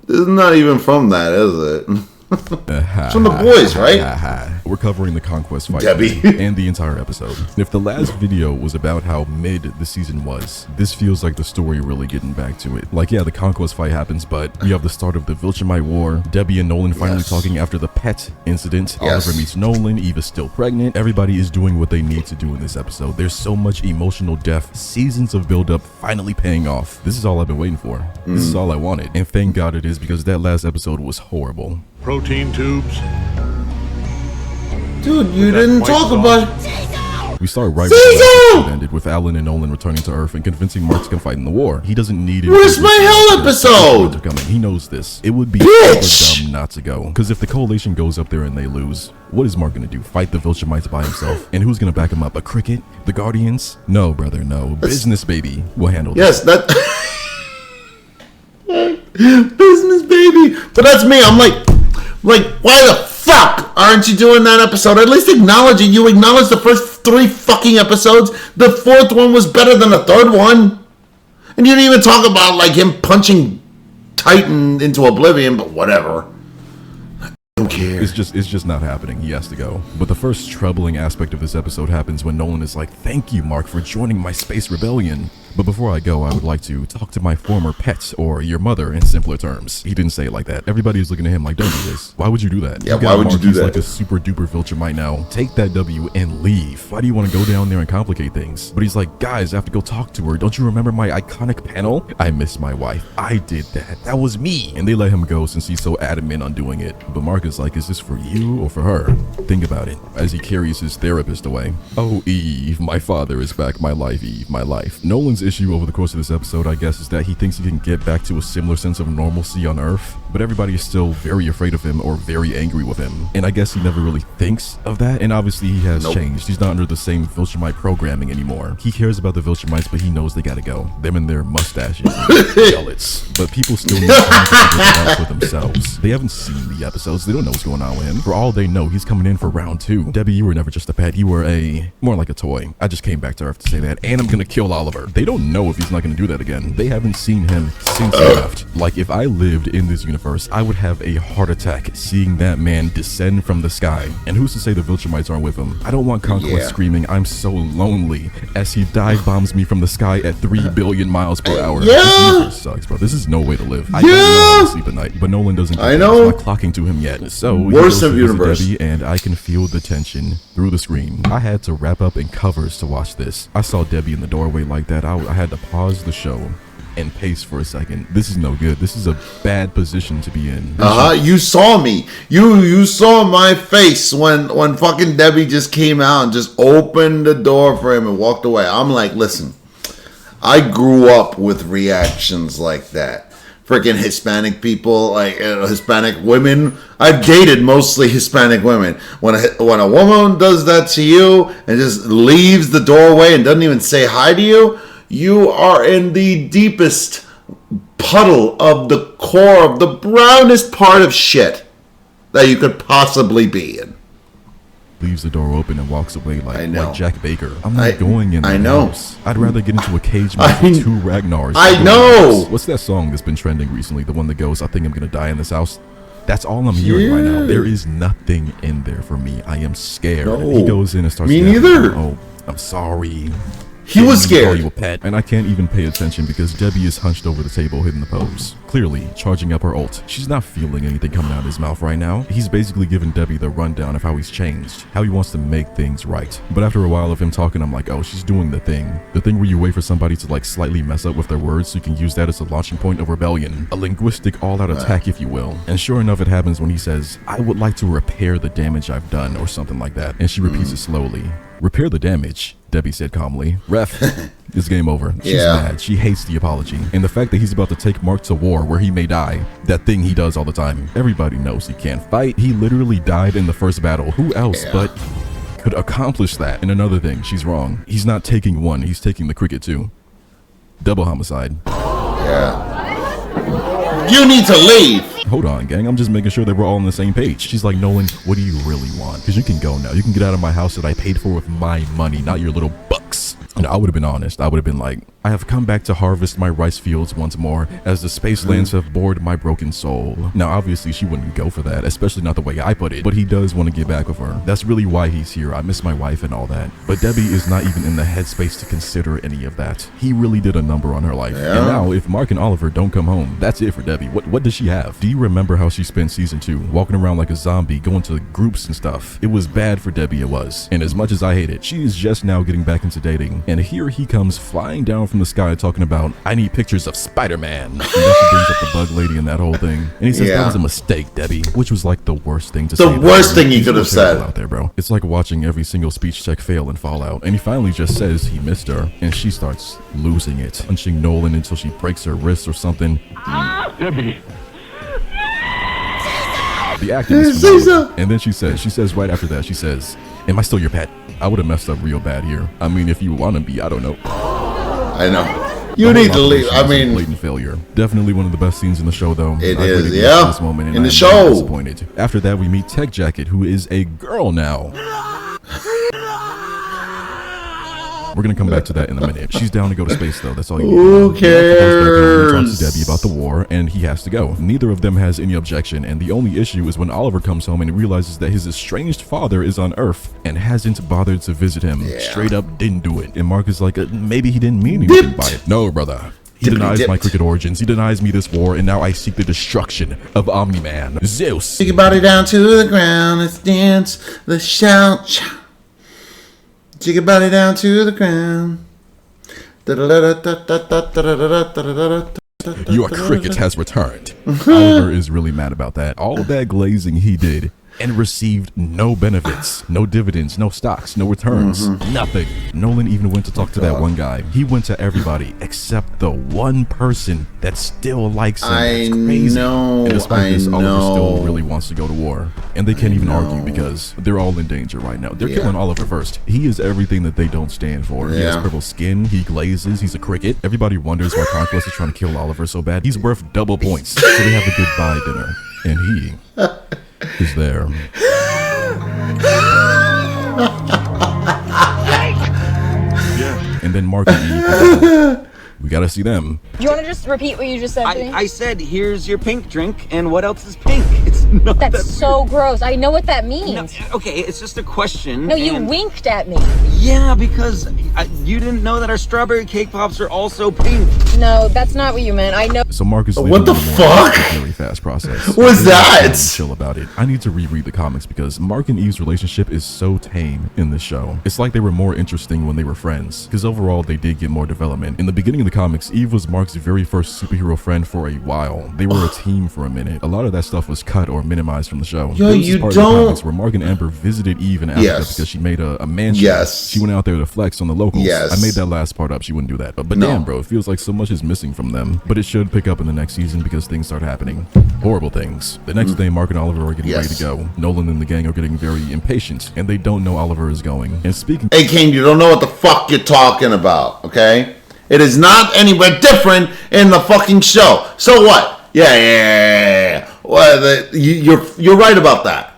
This is not even from that, is it? It's from the boys, right? We're covering the conquest fight Debbie. and the entire episode. If the last video was about how mid the season was, this feels like the story really getting back to it. Like, yeah, the conquest fight happens, but we have the start of the Viltrumite War, Debbie and Nolan finally talking after the pet incident, Oliver meets Nolan, Eva's still pregnant. Everybody is doing what they need to do in this episode. There's so much emotional depth, seasons of build-up finally paying off. This is all I've been waiting for. This is all I wanted, and thank God it is, because that last episode was horrible. Protein tubes. Dude, you didn't talk about... We start right where the episode ended, with Alan and Nolan returning to Earth and convincing Mark to come fight in the war. He doesn't need it. Where's my Hell episode? He knows this. It would be super dumb not to go. Because if the coalition goes up there and they lose, what is Mark going to do? Fight the Viltrumites by himself? And who's going to back him up? A cricket? The Guardians? No, brother, no. Business, baby. We'll handle this. Yes, that... Business, baby. But that's me. I'm like, why the fuck aren't you doing that episode? At least acknowledge it. You acknowledge the first 3 fucking episodes. The 4th one was better than the 3rd one. And you didn't even talk about, like, him punching Titan into oblivion, but whatever. I don't care. It's just not happening. He has to go. But the first troubling aspect of this episode happens when Nolan is like, thank you, Mark, for joining my space rebellion. But before I go, I would like to talk to my former pet, or your mother, in simpler terms. He didn't say it like that. Everybody is looking at him like, don't do this. Why would you do that? Yeah, why would you do that? He's like a super duper Viltrumite now. Take that W and leave. Why do you want to go down there and complicate things? But he's like, guys, I have to go talk to her. Don't you remember my iconic panel? I miss my wife. I did that. That was me. And they let him go since he's so adamant on doing it. But Mark is like, is this for you or for her? Think about it as he carries his therapist away. Oh, Eve, my father is back. My life, Eve, my life. Nolan's issue over the course of this episode, I guess, is that he thinks he can get back to a similar sense of normalcy on Earth, but everybody is still very afraid of him or very angry with him. And I guess he never really thinks of that. And obviously he has changed. He's not under the same Viltrumite programming anymore. He cares about the Viltrumites, but he knows they gotta go. Them and their mustaches and gullets. But people still need time to figure it out for themselves. They haven't seen the episodes. They don't know what's going on with him. For all they know, he's coming in for round 2. Debbie, you were never just a pet. You were more like a toy. I just came back to Earth to say that. And I'm gonna kill Oliver. They don't know if he's not gonna do that again. They haven't seen him since he left. Like, if I lived in this universe, I would have a heart attack seeing that man descend from the sky. And who's to say the Viltrumites aren't with him? I don't want Conquest screaming, I'm so lonely, as he dive bombs me from the sky at 3 billion miles per hour. This universe sucks, bro. This is no way to live. I don't know how to sleep at night, but Nolan doesn't get it. He's not clocking to him yet. So he goes to visit Debbie, and I can feel the tension through the screen. I had to wrap up in covers to watch this. I saw Debbie in the doorway like that. I had to pause the show and pace for a second. This is no good. This is a bad position to be in. You saw me. You saw my face when fucking Debbie just came out and just opened the door for him and walked away. I'm like, listen, I grew up with reactions like that. Freaking Hispanic people, like Hispanic women. I've dated mostly Hispanic women. When a woman does that to you and just leaves the doorway and doesn't even say hi to you, you are in the deepest puddle of the core of the brownest part of shit that you could possibly be in. Leaves the door open and walks away like Jack Baker. I'm not going in the house. I'd rather get into a cage match with 2 Ragnars. I know. What's that song that's been trending recently? The one that goes, I think I'm gonna die in this house. That's all I'm hearing right now. There is nothing in there for me. I am scared. No. He goes in and starts. Me neither. Oh, I'm sorry. He was scared. You a pet. And I can't even pay attention because Debbie is hunched over the table hitting the pose. Clearly charging up her ult. She's not feeling anything coming out of his mouth right now. He's basically giving Debbie the rundown of how he's changed, how he wants to make things right. But after a while of him talking, I'm like, oh, she's doing the thing where you wait for somebody to like slightly mess up with their words so you can use that as a launching point of rebellion. A linguistic all-out attack, if you will. And sure enough, it happens when he says, I would like to repair the damage I've done, or something like that. And she repeats it slowly. Repair the damage? Debbie said calmly. Ref, it's game over. She's Yeah. mad. She hates the apology. And the fact that he's about to take Mark to war where he may die. That thing he does all the time. Everybody knows he can't fight. He literally died in the first battle. Who else but could accomplish that? And another thing, she's wrong. He's not taking one, he's taking the cricket too. Double homicide. Yeah. You need to leave. Hold on, gang. I'm just making sure that we're all on the same page. She's like, Nolan, what do you really want? Because you can go now. You can get out of my house that I paid for with my money, not your little bucks. And I would have been honest. I would have been like, I have come back to harvest my rice fields once more as the space lands have bored my broken soul. Now, obviously, she wouldn't go for that, especially not the way I put it. But he does want to get back with her. That's really why he's here. I miss my wife and all that. But Debbie is not even in the headspace to consider any of that. He really did a number on her life. And now, if Mark and Oliver don't come home, that's it for Debbie. What does she have? Do you remember how she spent season 2, walking around like a zombie, going to groups and stuff? It was bad for Debbie, it was. And as much as I hate it, she is just now getting back into dating. And here he comes flying down from the sky talking about, I need pictures of Spider-Man. And then she brings up the bug lady and that whole thing. And he says, that was a mistake, Debbie. Which was like the worst thing to say. The worst thing he could have said. Out there, bro. It's like watching every single speech check fail in Fallout. And he finally just says he missed her. And she starts losing it. Punching Nolan until she breaks her wrist or something. Debbie. The acting is phenomenal. And then she says right after that, she says, am I still your pet? I would have messed up real bad here. I mean, if you want to be, I don't know. I know. You need to leave. I mean, blatant failure. Definitely one of the best scenes in the show, though. It I is, really yeah. This moment, and in the I'm show. Disappointed. After that, we meet Tech Jacket, who is a girl now. We're gonna come back to that in a minute. She's down to go to space, though. That's all you need. Who cares? He talks to Debbie about the war, and he has to go. Neither of them has any objection, and the only issue is when Oliver comes home and realizes that his estranged father is on Earth and hasn't bothered to visit him. Straight up didn't do it. And Mark is like, maybe he didn't mean anything by it. No, brother. He denies my cricket origins. He denies me this war, and now I seek the destruction of Omni-Man. Zeus. Take your body down to the ground. Let's dance. Let's shout. Take your body down to the ground. Your cricket has returned. Oliver is really mad about that. All of that glazing he did and received no benefits, no dividends, no stocks, no returns, nothing. Nolan even went to talk to that one guy. He went to everybody except the one person that still likes him. That's crazy. know. And despite this, I Oliver know. still really wants to go to war. And they can't even argue because they're all in danger right now. They're killing Oliver first. He is everything that they don't stand for. He has purple skin, he glazes, he's a cricket. Everybody wonders why Conquest is trying to kill Oliver so bad. He's worth double points. So they have a goodbye dinner. And he is there. And then Mark and Eve, we gotta see them. Do you want to just repeat what you just said to me? I said, here's your pink drink, and what else is pink? It's not That's that so gross. I know what that means. No, okay, it's just a question. No, you winked at me. Yeah, because you didn't know that our strawberry cake pops are also pink. No, that's not what you meant. I know. So Mark is What the fuck? Really fast process. What's that? Chill about it. I need to reread the comics because Mark and Eve's relationship is so tame in this show. It's like they were more interesting when they were friends, because overall they did get more development. In the beginning of the comics, Eve was Mark's very first superhero friend for a while. They were a team for a minute. A lot of that stuff was cut or minimized from the show. Yo, There was this you part in the don't- comics where Mark and Amber visited Eve in Africa because she made a mansion. Yes. She went out there to flex on the locals. Yes. I made that last part up. She wouldn't do that. But No. damn, bro, it feels like so much is missing from them. But it should pick up in the next season because things start happening. Horrible things. The next day, Mark and Oliver are getting ready to go. Nolan and the gang are getting very impatient, and they don't know Oliver is going. And speaking... Hey, Kane, you don't know what the fuck you're talking about, okay? It is not anywhere different in the fucking show. So what? Yeah. Well, you're right about that.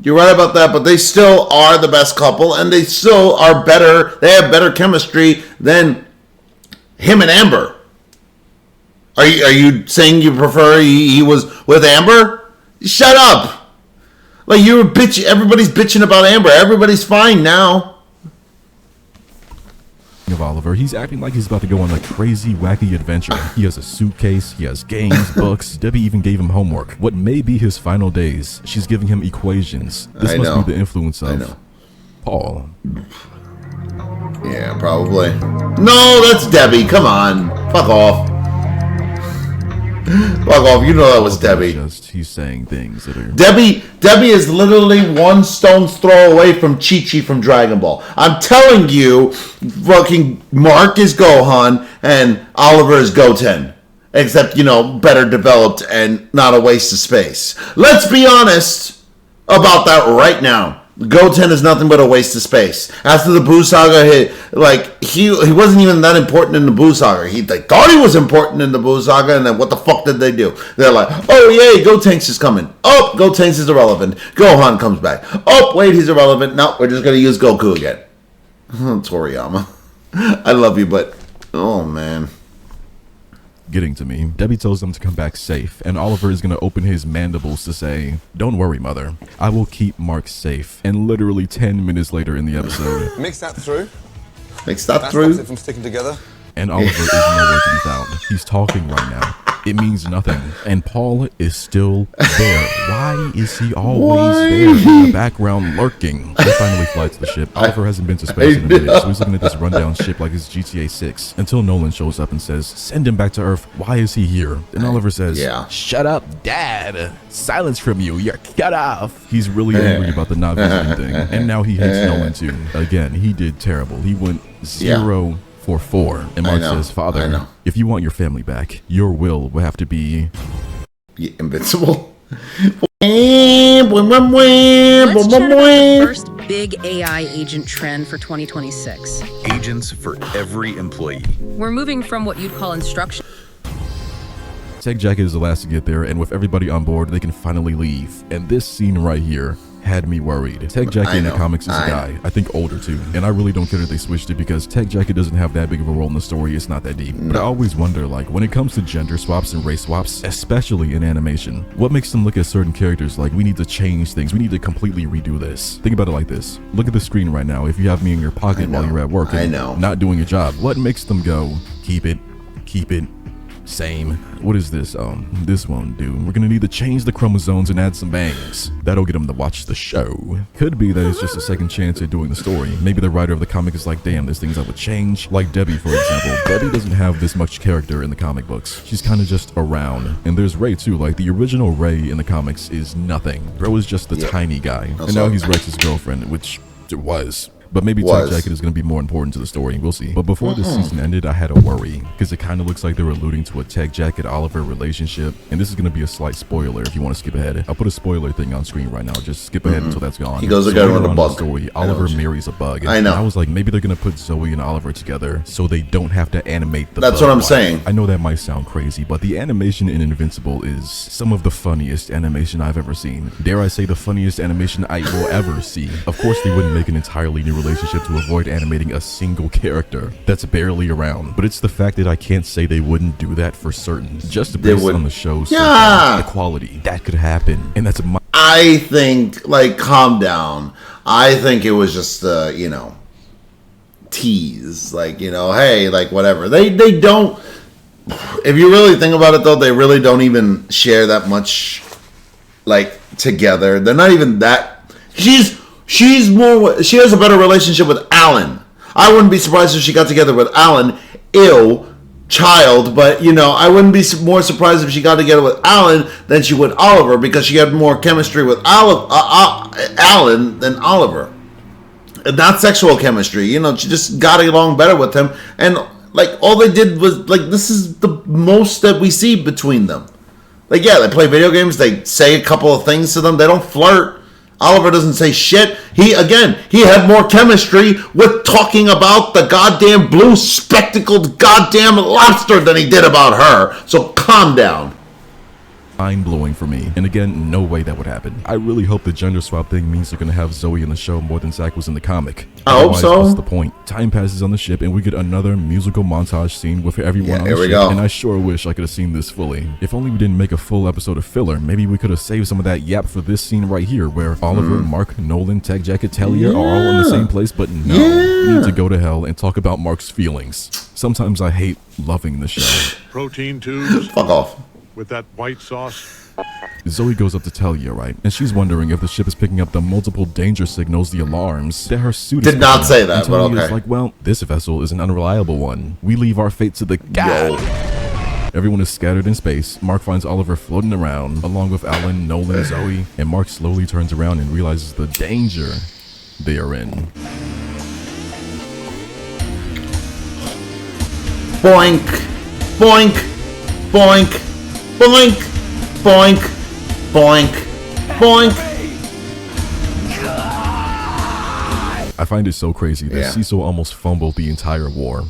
You're right about that, but they still are the best couple, and they still are better. They have better chemistry than him and Amber. Are you saying you prefer he was with Amber? Shut up. Like, you were bitching. Everybody's bitching about Amber. Everybody's fine now. Of Oliver, he's acting like he's about to go on a crazy, wacky adventure. He has a suitcase, he has games, books. Debbie even gave him homework. What may be his final days, she's giving him equations. This must be the influence of Paul. Yeah, probably. No, that's Debbie. Come on. Fuck off. Fuck off, you know that was Debbie. He's saying things that are... Debbie is literally one stone's throw away from Chi-Chi from Dragon Ball. I'm telling you, fucking Mark is Gohan and Oliver is Goten. Except, you know, better developed and not a waste of space. Let's be honest about that right now. Goten is nothing but a waste of space. After the Buu Saga hit, like, he wasn't even that important in the Buu Saga. They thought he was important in the Buu Saga, and then what the fuck did they do? They're like, oh yay, Gotenks is coming. Oh, Gotenks is irrelevant. Gohan comes back. Oh, wait, he's irrelevant. No, we're just gonna use Goku again. Toriyama. I love you, but, oh man. Getting to me, Debbie tells them to come back safe, and Oliver is going to open his mandibles to say, don't worry, mother, I will keep Mark safe. And literally 10 minutes later in the episode, mix that through. Mix that through. Stops it from sticking together. And Oliver is nowhere to be found. He's talking right now. It means nothing. And Paul is still there. Why is he always there in the background lurking? They finally fly to the ship. Oliver hasn't been to space in a minute, so he's looking at this rundown ship like it's GTA 6. Until Nolan shows up and says, send him back to Earth. Why is he here? And Oliver says, shut up, Dad. Silence from you. You're cut off. He's really angry about the not visiting thing. And now he hates Nolan too. Again, he did terrible. He went 0 for 4. And Mark says, Father, if you want your family back, your will have to be invincible. Let's chat about the first big AI agent trend for 2026. Agents for every employee. We're moving from what you'd call instruction. Tech Jacket is the last to get there, and with everybody on board, they can finally leave. And this scene right here had me worried. Tech Jacket in the comics is a guy, I think older too, and I really don't care that they switched it because Tech Jacket doesn't have that big of a role in the story. It's not that deep. But I always wonder, like, when it comes to gender swaps and race swaps, especially in animation, what makes them look at certain characters like we need to change things, we need to completely redo this? Think about it like this. Look at the screen right now. If you have me in your pocket while you're at work and not doing your job, what makes them go, keep it, same? What is this? This won't do. We're gonna need to change the chromosomes and add some bangs. That'll get them to watch the show. Could be that it's just a second chance at doing the story. Maybe the writer of the comic is like, damn, there's things I would change. Like Debbie, for example. Debbie doesn't have this much character in the comic books. She's kind of just around. And there's Ray too. Like, the original Ray in the comics is nothing. Bro is just the tiny guy. And now he's Rex's girlfriend, which it was. But maybe Tech Jacket is going to be more important to the story. We'll see. But before this season ended, I had a worry because it kind of looks like they were alluding to a Tech Jacket Oliver relationship. And this is going to be a slight spoiler if you want to skip ahead. I'll put a spoiler thing on screen right now. Just skip ahead until that's gone. He goes again with a bug. Story, Oliver marries a bug. I know. And I was like, maybe they're going to put Zoe and Oliver together so they don't have to animate the That's bug what I'm life. saying. I know that might sound crazy, but the animation in Invincible is some of the funniest animation I've ever seen. Dare I say the funniest animation I will ever see. Of course, they wouldn't make an entirely new relationship to avoid animating a single character that's barely around, but it's the fact that I can't say they wouldn't do that for certain, just based on the show's the quality that could happen. And that's I think, like, calm down. I think it was just you know, tease, like, you know, hey, like, whatever. They don't, if you really think about it though, they really don't even share that much, like, together. They're not even that. She's more. She has a better relationship with Alan. I wouldn't be surprised if she got together with Alan. Child, but you know, I wouldn't be more surprised if she got together with Alan than she would Oliver because she had more chemistry with Alan than Oliver. And not sexual chemistry. You know, she just got along better with him. And like all they did was like this is the most that we see between them. Like yeah, they play video games. They say a couple of things to them. They don't flirt. Oliver doesn't say shit. He had more chemistry with talking about the goddamn blue spectacled goddamn lobster than he did about her. So calm down. Mind-blowing for me. And again, no way that would happen. I really hope the gender swap thing means they're gonna have Zoe in the show more than Zach was in the comic. I hope so. What's the point? Time passes on the ship and we get another musical montage scene with everyone on the ship. And I sure wish I could have seen this fully. If only we didn't make a full episode of filler, maybe we could have saved some of that yap for this scene right here where Oliver, Mark, Nolan, Tech Jacket, Talia are all in the same place, but no. We need to go to hell and talk about Mark's feelings. Sometimes I hate loving the show. Protein tubes. Fuck off. With that white sauce. Zoe goes up to Talia, right? And she's wondering if the ship is picking up the multiple danger signals, the alarms, that her suit is did not say that, but okay. Like, well, this vessel is an unreliable one. We leave our fate to the god. Everyone is scattered in space. Mark finds Oliver floating around, along with Alan, Nolan, Zoe, and Mark slowly turns around and realizes the danger they are in. Boink, boink, boink, boink, boink, boink, boink. I find it so crazy that Cecil almost fumbled the entire war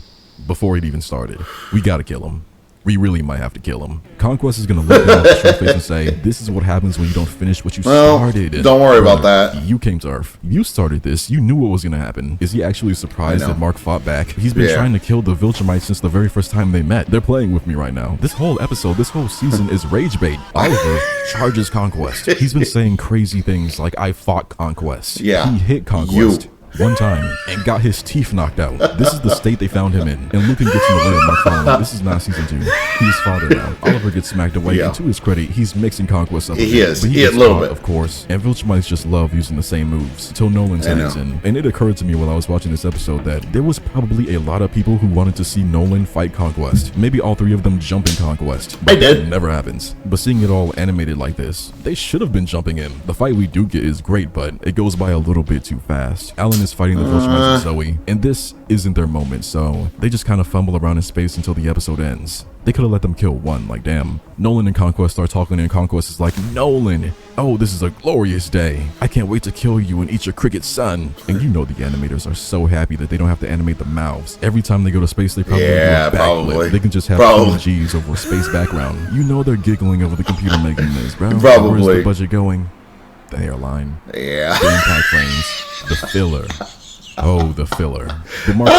before it even started. We gotta kill him. We really might have to kill him. Conquest is gonna look down at the face and say, "This is what happens when you don't finish what you started." Don't worry about that. You came to Earth. You started this. You knew what was gonna happen. Is he actually surprised that Mark fought back? He's been trying to kill the Viltrumites since the very first time they met. They're playing with me right now. This whole episode, this whole season is rage bait. Oliver charges Conquest. He's been saying crazy things like, "I fought Conquest." Yeah. He hit Conquest one time and got his teeth knocked out. This is the state they found him in. And Lucan gets in the way of Mark following him. This is not season 2. He's father now. Oliver gets smacked away, and to his credit, he's mixing Conquest up. He is. But he He gets a little caught, bit. of course. And Viltrumites just love using the same moves until Nolan tags in. And it occurred to me while I was watching this episode that there was probably a lot of people who wanted to see Nolan fight Conquest. Maybe all 3 of them jump in Conquest. But it never happens. But seeing it all animated like this, they should have been jumping in. The fight we do get is great, but it goes by a little bit too fast. Alan is fighting the Viltrumites with Zoe, and this isn't their moment, so they just kind of fumble around in space until the episode ends. They could have let them kill one, like damn. Nolan and Conquest start talking, and Conquest is like, "Nolan, oh, this is a glorious day. I can't wait to kill you and eat your cricket son." And you know the animators are so happy that they don't have to animate the mouths. Every time they go to space, they probably do a backflip. They can just have PNGs over a space background. You know they're giggling over the computer making this, bro. Probably. Where's the budget going? The hairline. The impact frames. The filler. Oh, the filler. The Mark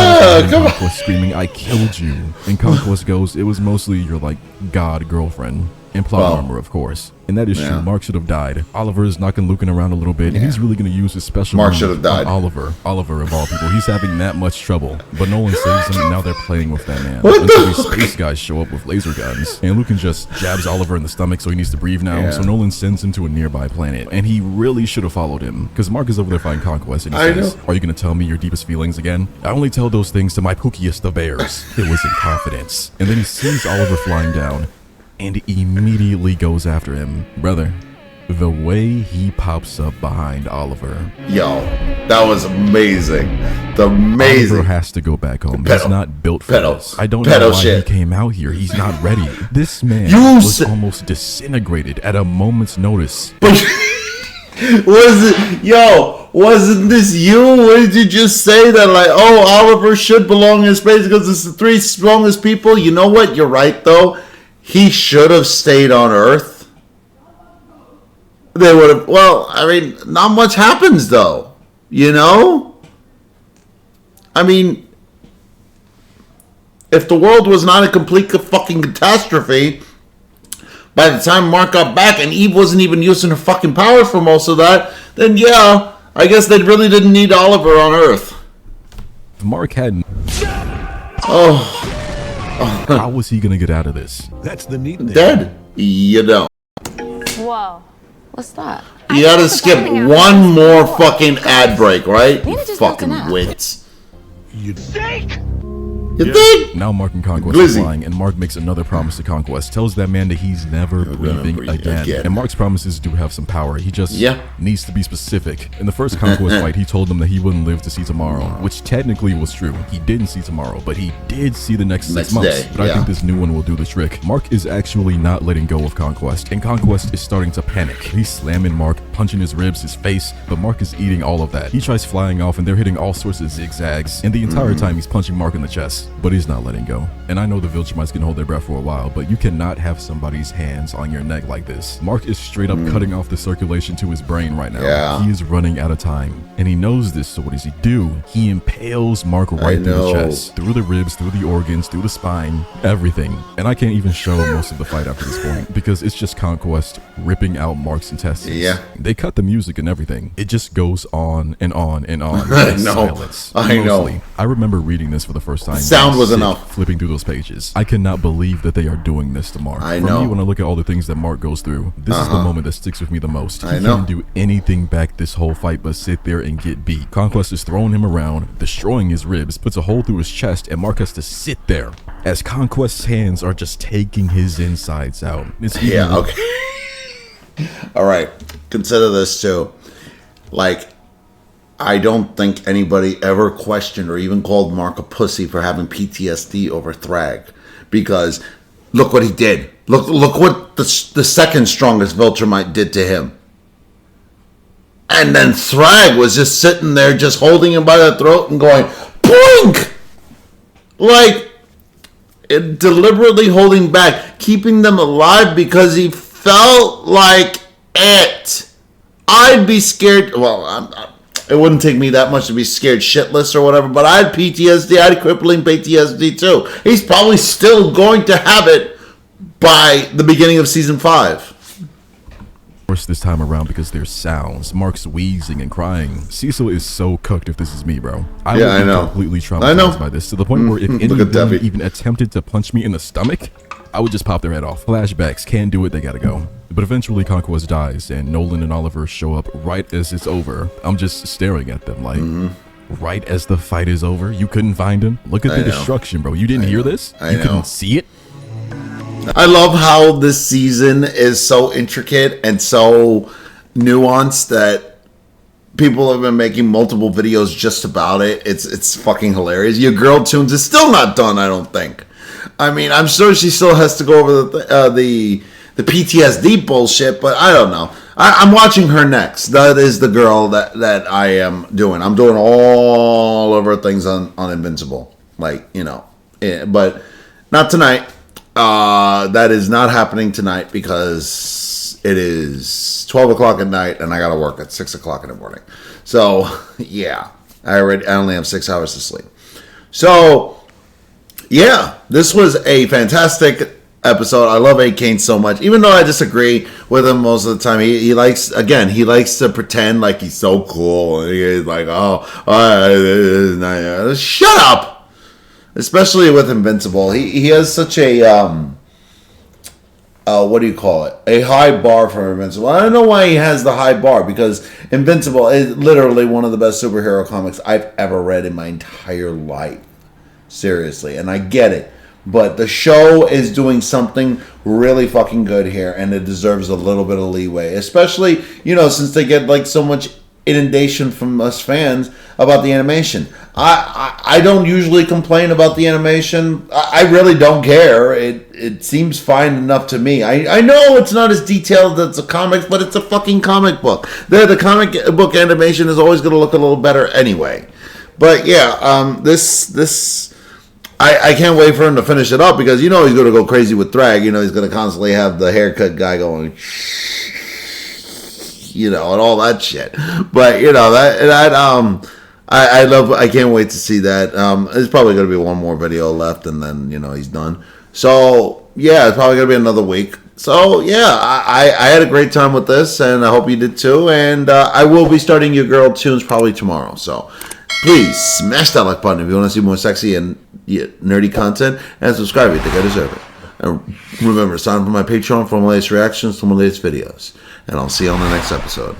Conquest screaming, "I killed you." And Conquest goes, "It was mostly your, like, god girlfriend." In plot armor, of course. And that is true. Mark should have died. Oliver is knocking Lucan around a little bit, and he's really going to use his special Mark move should have died. on Oliver. Oliver, of all people. He's having that much trouble. But Nolan saves him, and now they're playing with that man. What Until the these space guys show up with laser guns. And Lucan just jabs Oliver in the stomach, so he needs to breathe now. So Nolan sends him to a nearby planet. And he really should have followed him. Because Mark is over there fighting Conquest, and he says, "Are you going to tell me your deepest feelings again? I only tell those things to my pookiest of bears." It was in confidence. And then he sees Oliver flying down, and immediately goes after him. Brother, the way he pops up behind Oliver. Yo, that was amazing. Oliver has to go back home. He's not built for this. I don't know why he came out here. He's not ready. This man was almost disintegrated at a moment's notice. Wasn't this you? What did you just say? That like, oh, Oliver should belong in space because it's the 3 strongest people? You know what? You're right, though. He should have stayed on Earth. They would have. Well, I mean, not much happens, though. You know? I mean, if the world was not a complete fucking catastrophe, by the time Mark got back and Eve wasn't even using her fucking powers for most of that, then yeah, I guess they really didn't need Oliver on Earth. If Mark hadn't... How was he gonna get out of this? That's the neat thing. Dead. You don't. Whoa. What's that? You gotta skip one more fucking ad break, right? You fucking wits. You think? You think? Now Mark and Conquest are flying, and Mark makes another promise to Conquest. Tells that man that he's never breathing again. And Mark's promises do have some power. He just needs to be specific. In the first Conquest fight, he told them that he wouldn't live to see tomorrow, which technically was true. He didn't see tomorrow, but he did see the next 6 months. But I think this new one will do the trick. Mark is actually not letting go of Conquest, and Conquest is starting to panic. He's slamming Mark, punching his ribs, his face, but Mark is eating all of that. He tries flying off, and they're hitting all sorts of zigzags, and the entire time he's punching Mark in the chest. But he's not letting go. And I know the Viltrumites can hold their breath for a while, but you cannot have somebody's hands on your neck like this. Mark is straight up cutting off the circulation to his brain right now. He is running out of time, and he knows this, so what does he do? He impales Mark right through the chest, through the ribs, through the organs, through the spine, everything. And I can't even show most of the fight after this point, because it's just Conquest ripping out Mark's intestines. They cut the music and everything. It just goes on and on and on. I know. I remember reading this for the first time. sound was enough. Flipping through those pages. I cannot believe that they are doing this to Mark. I For know. me, when I look at all the things that Mark goes through, this is the moment that sticks with me the most. He can't do anything back this whole fight but sit there and get beat. Conquest is throwing him around, destroying his ribs, puts a hole through his chest, and Mark has to sit there as Conquest's hands are just taking his insides out. Yeah, okay. All right. Consider this too. Like, I don't think anybody ever questioned or even called Mark a pussy for having PTSD over Thrag, because look what he did. Look what the second strongest Viltrumite did to him. And then Thrag was just sitting there, just holding him by the throat and going, boink! Like, deliberately holding back, keeping them alive because he felt like it. I'd be scared. Well, it wouldn't take me that much to be scared shitless or whatever, but I had PTSD. I had crippling PTSD too. He's probably still going to have it by the beginning of season 5. Worse this time around because there's sounds. Mark's wheezing and crying. Cecil is so cooked if this is me, bro. I would be completely traumatized by this, to the point where if anyone even attempted to punch me in the stomach, I would just pop their head off. Flashbacks can't do it, they gotta go. But eventually Conquest dies and Nolan and Oliver show up right as it's over. I'm just staring at them like, right as the fight is over, you couldn't find him? Look at the destruction, bro. You didn't hear this? You couldn't see it? I love how this season is so intricate and so nuanced that people have been making multiple videos just about it. It's fucking hilarious. Your girl Tunes is still not done, I don't think. I mean, I'm sure she still has to go over the PTSD bullshit, but I don't know. I'm watching her next. That is the girl that I am doing. I'm doing all of her things on Invincible. Like, you know. But not tonight. That is not happening tonight because it is 12 o'clock at night and I gotta work at 6 o'clock in the morning. So, yeah. I only have 6 hours to sleep. So, yeah. This was a fantastic episode. I love Akain so much, even though I disagree with him most of the time. He likes to pretend like he's so cool. He's like, shut up. Especially with Invincible, he has such a what do you call it? A high bar for Invincible. I don't know why he has the high bar, because Invincible is literally one of the best superhero comics I've ever read in my entire life. Seriously, and I get it. But the show is doing something really fucking good here, and it deserves a little bit of leeway. Especially, you know, since they get like so much inundation from us fans about the animation. I don't usually complain about the animation. I really don't care. It seems fine enough to me. I know it's not as detailed as the comics, but it's a fucking comic book. The comic book animation is always going to look a little better anyway. But yeah, this I can't wait for him to finish it up, because you know he's going to go crazy with Thrag. You know he's going to constantly have the haircut guy going, you know, and all that shit. But you know I can't wait to see that. There's probably going to be one more video left, and then, you know, he's done. So yeah, it's probably going to be another week. So yeah, I had a great time with this, and I hope you did too. And I will be starting Your Girl Tunes probably tomorrow. So please smash that like button if you want to see more sexy and nerdy content, and subscribe if you think I deserve it. And remember, sign up for my Patreon for my latest reactions to my latest videos. And I'll see you on the next episode.